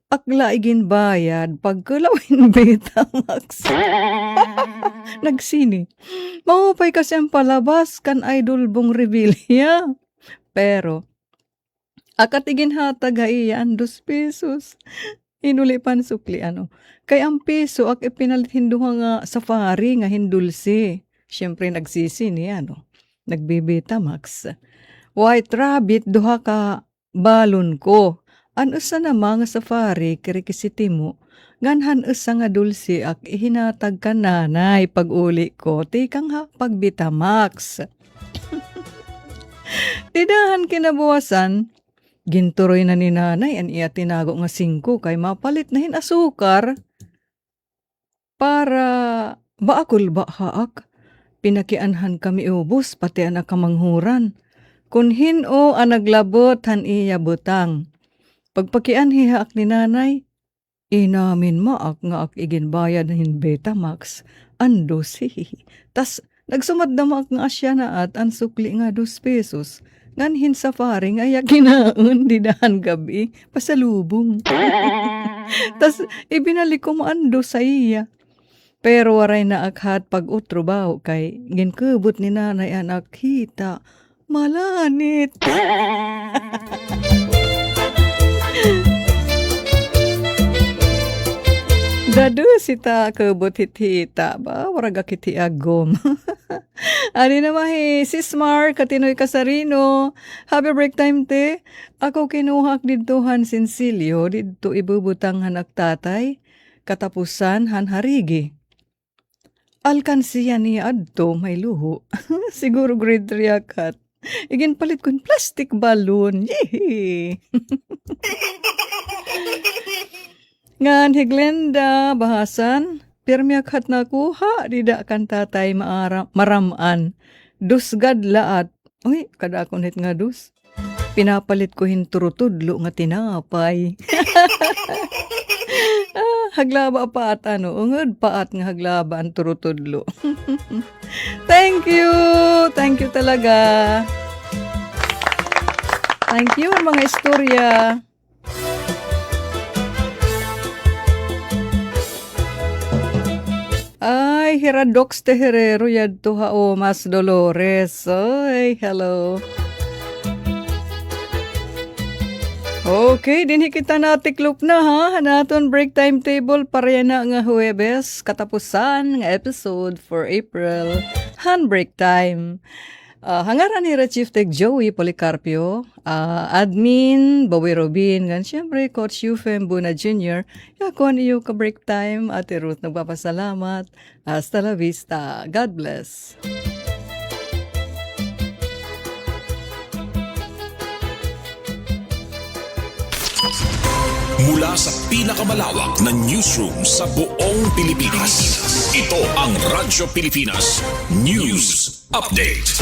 Akla igin bayad pagkulawin Betamax. Nagsini. Maupay kasi ang palabas kan idol bong Revilla. Pero, akat igin hatag haiyan 2 pesos. Inulipan sukli Kay ang peso ak ipinalit hinduha nga safari nga hindulsi. Siyempre nagsisi niya Nagbibetamax. White rabbit duha ka balon ko. Ano sa nama nga safari kirikisiti mo. Ganhan usa nga dulsi ak ihinatag ka nanay pag uli ko. Tikang ha pagbitamax. Tidahan kinabuwasan. Ginturoy na ni nanay an iya tinago nga 5 kay mapalit na hin asukar para baakul ba haak. Pinakianhan kami ubos pati anak kamanghuran. Kun hino ang naglabot han iya butang. Pagpakian hihaak ni nanay, inamin maak nga ak igin bayad hin Betamax. Ando sihi. Tas nagsumad na maak nga asya na at ang sukli nga 2 pesos. Nganhin safari nga ya kinaon di dahan gabi pasalubong. Tas ibinalik ko maando sa iya. Pero waray na akhat pag utrobaw kay ginkubot ni nanay anak kita. Malanit. Dadu sita kubot hitita ba waraga kiti agom. Ani na mahi, Sis Mar, Katinoy Kasarino. Happy break time te. Ako kinuhak didtohan Sinsilyo, didto ibubutang hanak tatay. Katapusan han harigi. Alkansiya ni adto may luho. Siguro grade 3 akat. Igin palit kun plastic balloon. Yee! Ngan Higlenda, bahasan. Pirmi akhat na kuha, dida kan tatay maramaan. Dusgad laat. Uy, kada akong hit nga dus. Pinapalit ko hinturutudlo nga tinapay. Haglaba paat ungod paat nga haglaba ang turutudlo. Thank you! Thank you talaga. Thank you mga istorya. Ay, Hiradox te Herrero yadto hao Mas Dolores. Ay, hello. Okay, dinhi kita natiklop na ha. Naton break timetable pareha na nga Huwebes. Katapusan nga episode for April. Han break time. Hangaran ni Chief Tech Joey Policarpio, Admin, Bowie Robin, gan siyempre Coach Yufem Buna Jr., yakon iyo ka break time, Ate Ruth nagpapasalamat. Hasta la vista. God bless. Mula sa pinakamalawak na newsroom sa buong Pilipinas. Ito ang Radyo Pilipinas News Update.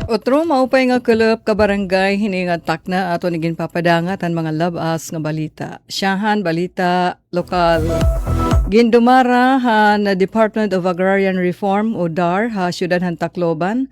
Otro maupay nga kulop ka barangay hiningatak na ato niging papadangat ang mga labas nga balita. Siyahan balita lokal. Gindumara han Department of Agrarian Reform o DAR ha Syudad han Tacloban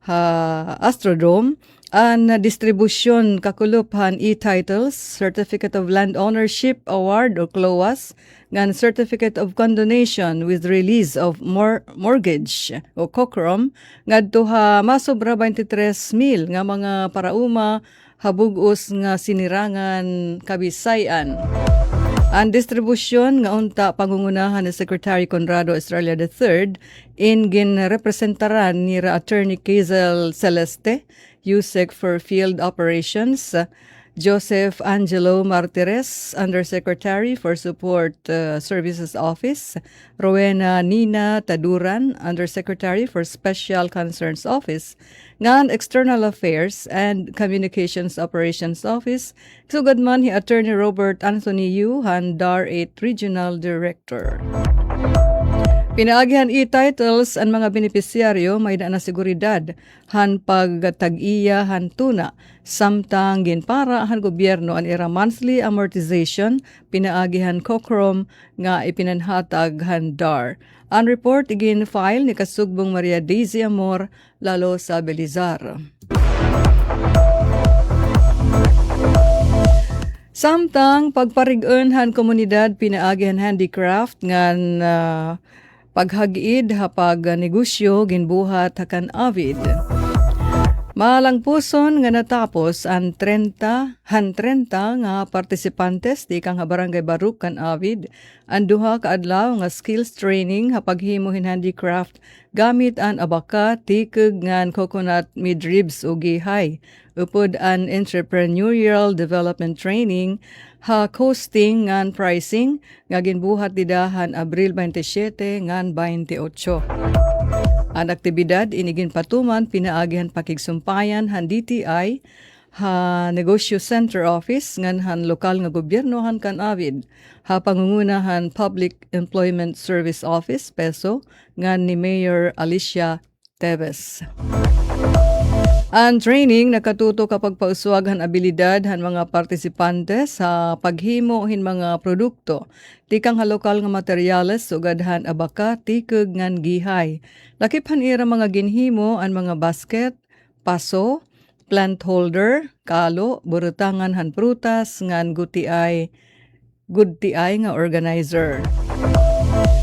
ha Astrodome an distribusyon kakulop han e-titles, Certificate of Land Ownership Award o CLOAS, ngan Certificate of Condonation with Release of Mortgage o COCROM, ngadto ha masobra 23,000 nga mga parauma habugos nga sinirangan Kabisayan. Ang distribusyon nga unta pangungunahan ni Secretary Conrado Estrella III in ginrepresentaran ni Attorney Kazel Celeste, USEC for Field Operations, Joseph Angelo Martires, Undersecretary for Support Services Office, Rowena Nina Taduran, Undersecretary for Special Concerns Office, ngan External Affairs and Communications Operations Office, sugad man hi Attorney Robert Anthony Yu, han DAR 8 Regional Director. Pinaagihan e-titles ang mga benepisyaryo may na seguridad han pagtag-iya han tuna samtang ginpara han gobyerno an ira monthly amortization pinaagihan COCROM nga ipinanhatag han DAR. Ang report igin file ni Kasugbong Maria Daisy Amor lalo sa Belizar. Samtang pagparigon han komunidad pinaagihan handicraft ngan paghagid hapag negosyo ginbuhat hakan avid. Malang puson nga natapos ang 30 nga partisipantes di kang Barangay Baruk kan avid ang duha ka adlaw nga skills training hapaghimohin handicraft gamit an abaka, tikeg ngan coconut midribs o gihay. Upod an entrepreneurial development training ha costing ngan pricing nga ginbuhat didahan Abril 27 ngan 28. Ang aktibidad inigin patuman pinaagihan pakigsumpayan han DTI ha Negosyo Center Office ngan han lokal nga gobyerno han kan avid ha pangungunahan Public Employment Service Office PESO ngan ni Mayor Alicia Teves. Ang training nakatuto kapag pauswagan abilidad han mga partisipante sa paghimo hin mga produkto. Tikang ha lokal nga materyales sugadhan abaka, tikeg ngan gihay. Lakip han ira mga ginhimo ang mga basket, paso, plant holder, kalo, burutangan han prutas ngan good TI nga organizer.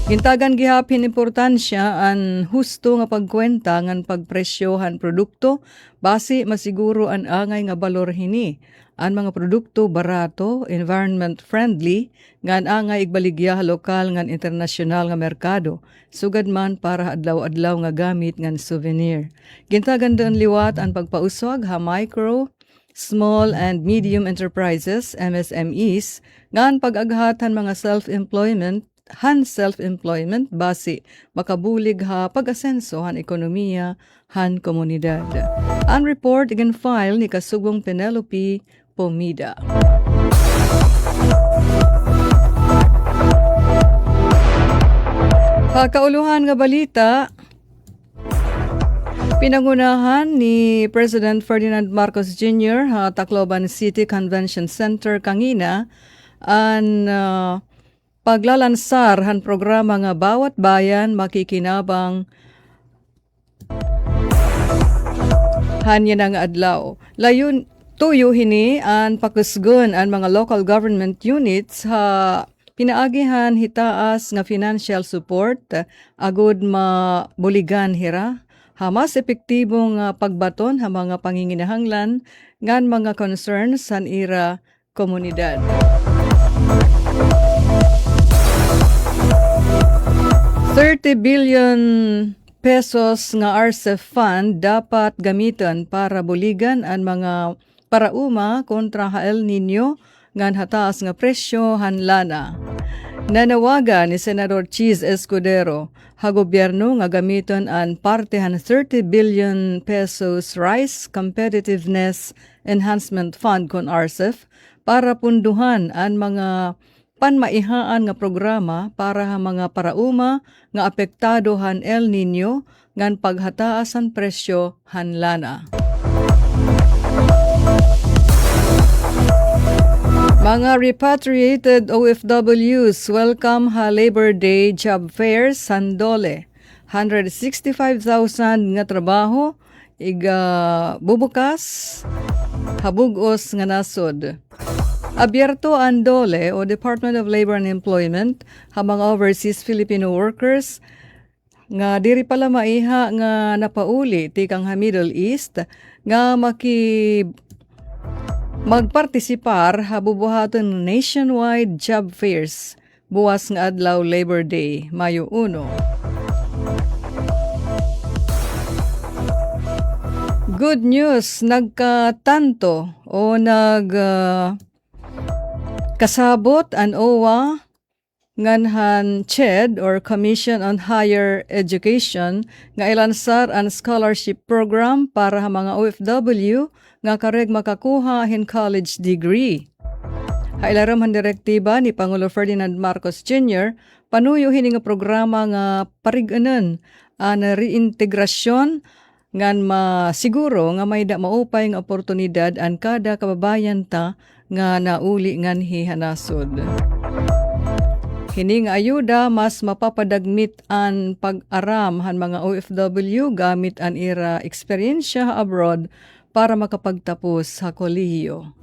Gintagan gihapin importansya ang husto nga pagkwenta ngan pagpresyohan produkto base masiguro ang angay nga balor hini. Ang mga produkto barato, environment friendly ngan angay igbaligya lokal ngan internasyonal nga merkado. Sugad man para adlaw-adlaw nga gamit ngan souvenir. Gintagan doon liwat ang pagpauswag ha micro, small and medium enterprises MSMEs ngan pag-aghatan mga self-employment base makabulig ha pag-asenso han ekonomiya han komunidad. Ang report again file ni Kasugong Penelope Pomida. Kauluhan nga balita, pinangunahan ni President Ferdinand Marcos Jr. ha Tacloban City Convention Center kangina ang paglalansar han programa nga bawat bayan makikinabang hanya nga adlaw. Layon tuyo hini an pakusgon an mga local government units ha pinaagihan hitaas nga financial support agud mabuligan hira ha mas epektibong pagbaton ha mga panginginahanglan ngan mga concerns han ira komunidad. ₱30 billion pesos nga RCEP fund dapat gamiton para buligan ang mga parauma kontra ha El Nino ngan hataas nga presyo hanlana. Nanawagan ni Senador Cheese Escudero ha gobyerno nga gamiton ang parte han ₱30 billion pesos Rice Competitiveness Enhancement Fund kon RCEP para punduhan ang mga panmaihaan nga programa para ha mga parauma nga apektado han El Nino ngan paghataas ang presyo hanlana. Mga repatriated OFWs welcome ha Labor Day job fair Sandole. 165,000 nga trabaho bubukas habugos nga nasod. Abierto ang DOLE o Department of Labor and Employment ha mga overseas Filipino workers nga diri pala maiha nga napauli tikang ha Middle East nga magpartisipar ha bubuhaton nationwide job fairs buwas nga adlaw Labor Day, Mayo 1. Good news, nagkatanto o kasabot ang OWA nganhan CHED or Commission on Higher Education nga ilansar ang scholarship program para sa mga OFW nga kareg makakuha hin college degree. Hailaram han direktiba ni Pangulo Ferdinand Marcos Jr. panuyo hini nga programa nga pariganan ang reintegrasyon ngan masiguro nga may maupay nga oportunidad ang kada kababayan ta nga nauli ngan hihanasod. Hini nga ayuda mas mapapadagmit ang pag-aram han mga OFW gamit ang ira eksperyensya abroad para makapagtapos sa kolehiyo.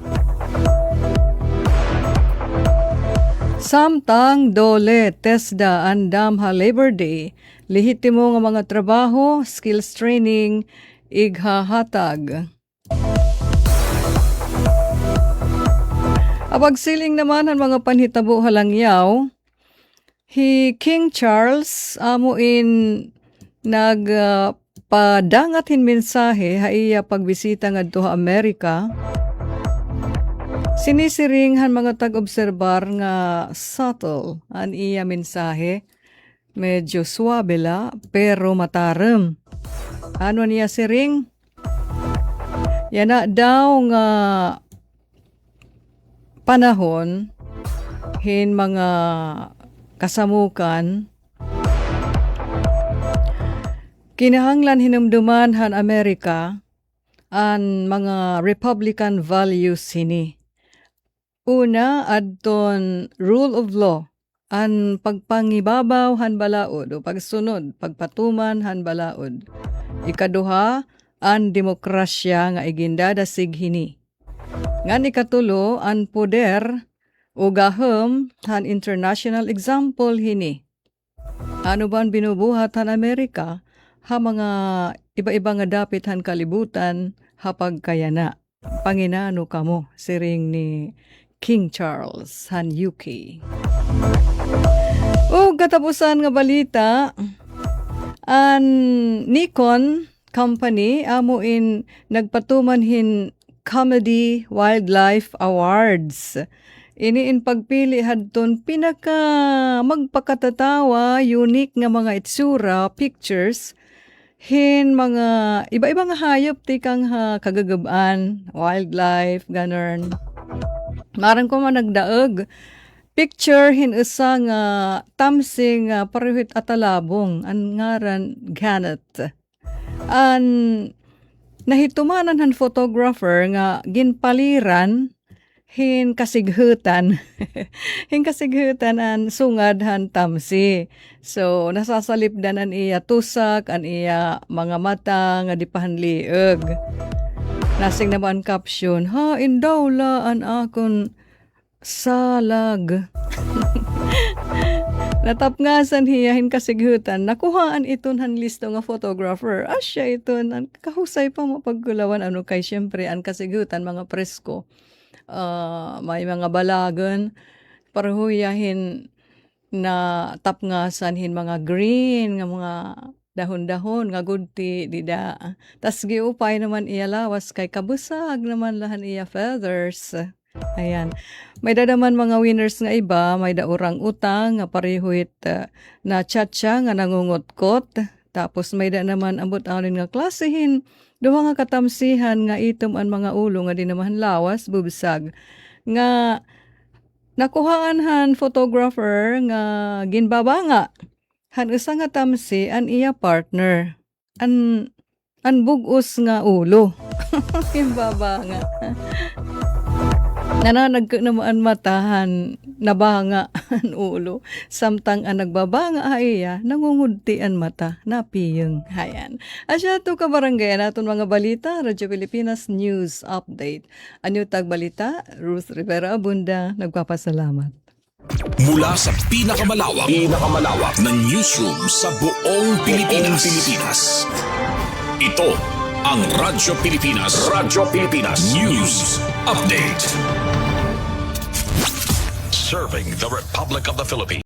Samtang DOLE, TESDA, andam ha Labor Day, lehitimo nga mga trabaho, skills training, ighahatag. Abagsiling naman ang mga panhitabo halangyaw, King Charles amuin nagpadangat hin mensahe ha iya pagbisita ngadto ha Amerika. Sinisiring han mga tag-obserbar nga subtle an iya mensahe. Medyo suabe la pero matarem. Ano niya siring? Yana daw nga panahon hin mga kasamukan kinahanglan hinumduman han Amerika an mga Republican values hini. Una, adton rule of law, an pagpangibabaw han balaod o pagsunod, pagpatuman han balaod. Ikaduha, an demokrasya nga igindadasig hini. Ngan ikatulo, an poder o gahom han international example hini. Ano ba ang binubuhat han Amerika? Ha mga iba-iba nga dapit han kalibutan hapag kayana. Panginano kamo, siring ni King Charles han UK. O katapusan nga balita, an Nikon Company amuin nagpatuman hin Comedy Wildlife Awards. Iniin pagpili hadton pinaka magpakatatawa, unique nga mga itsura, pictures, hin mga iba-iba nga hayop tikang kagagabaan, wildlife, ganern. Marang ko man nagdaog. Picture hin usa nga tamsing parehit atalabong an ngaran Gannet. An nahitumanan han photographer nga ginpaliran hin kasighutan. Hin kasighutan an sungad han tamsi. So nasasalipdan an iya tusak, an iya mga mata nga di pahanliog. Nasing naman caption, ha indawla an akon salag. Natapngasan hiyahin kasighutan, nakuhaan iton han listo nga photographer. Asya iton, an kahusay pa mapagkulawan ano kay syempre an kasighutan mga presko. may mga balagan, parahuyahin na tapngasan hin mga green nga mga dahon-dahon nga gudti dida. Tas giupay naman iya lawas kay kabusag naman lahan iya feathers. Ayan. May dadaman mga winners nga iba, may daurang utang nga parehuit na tchatcha nga nangungotkot. Tapos may da naman ambot alin nga klasehin. Duha nga katamsihan nga itom ang mga ulo nga di naman lawas bubsag. Nga nakuhaan han photographer nga ginbabanga. Han usa nga tamsi an iya partner. An bugos nga ulo. Ginbabanga. Nananag naman matahan nabanga ang ulo. Samtang ang nagbabanga iya, nangungudti ang mata, napiyeng hayan. Asya to kabarangay naton mga balita, Radyo Pilipinas News Update. Anyo tag balita, Ruth Rivera Abunda, nagpapasalamat. Mula sa pinakamalawak na newsroom sa buong Pilipinas. Ito ang Radyo Pilipinas News Update. Serving the Republic of the Philippines.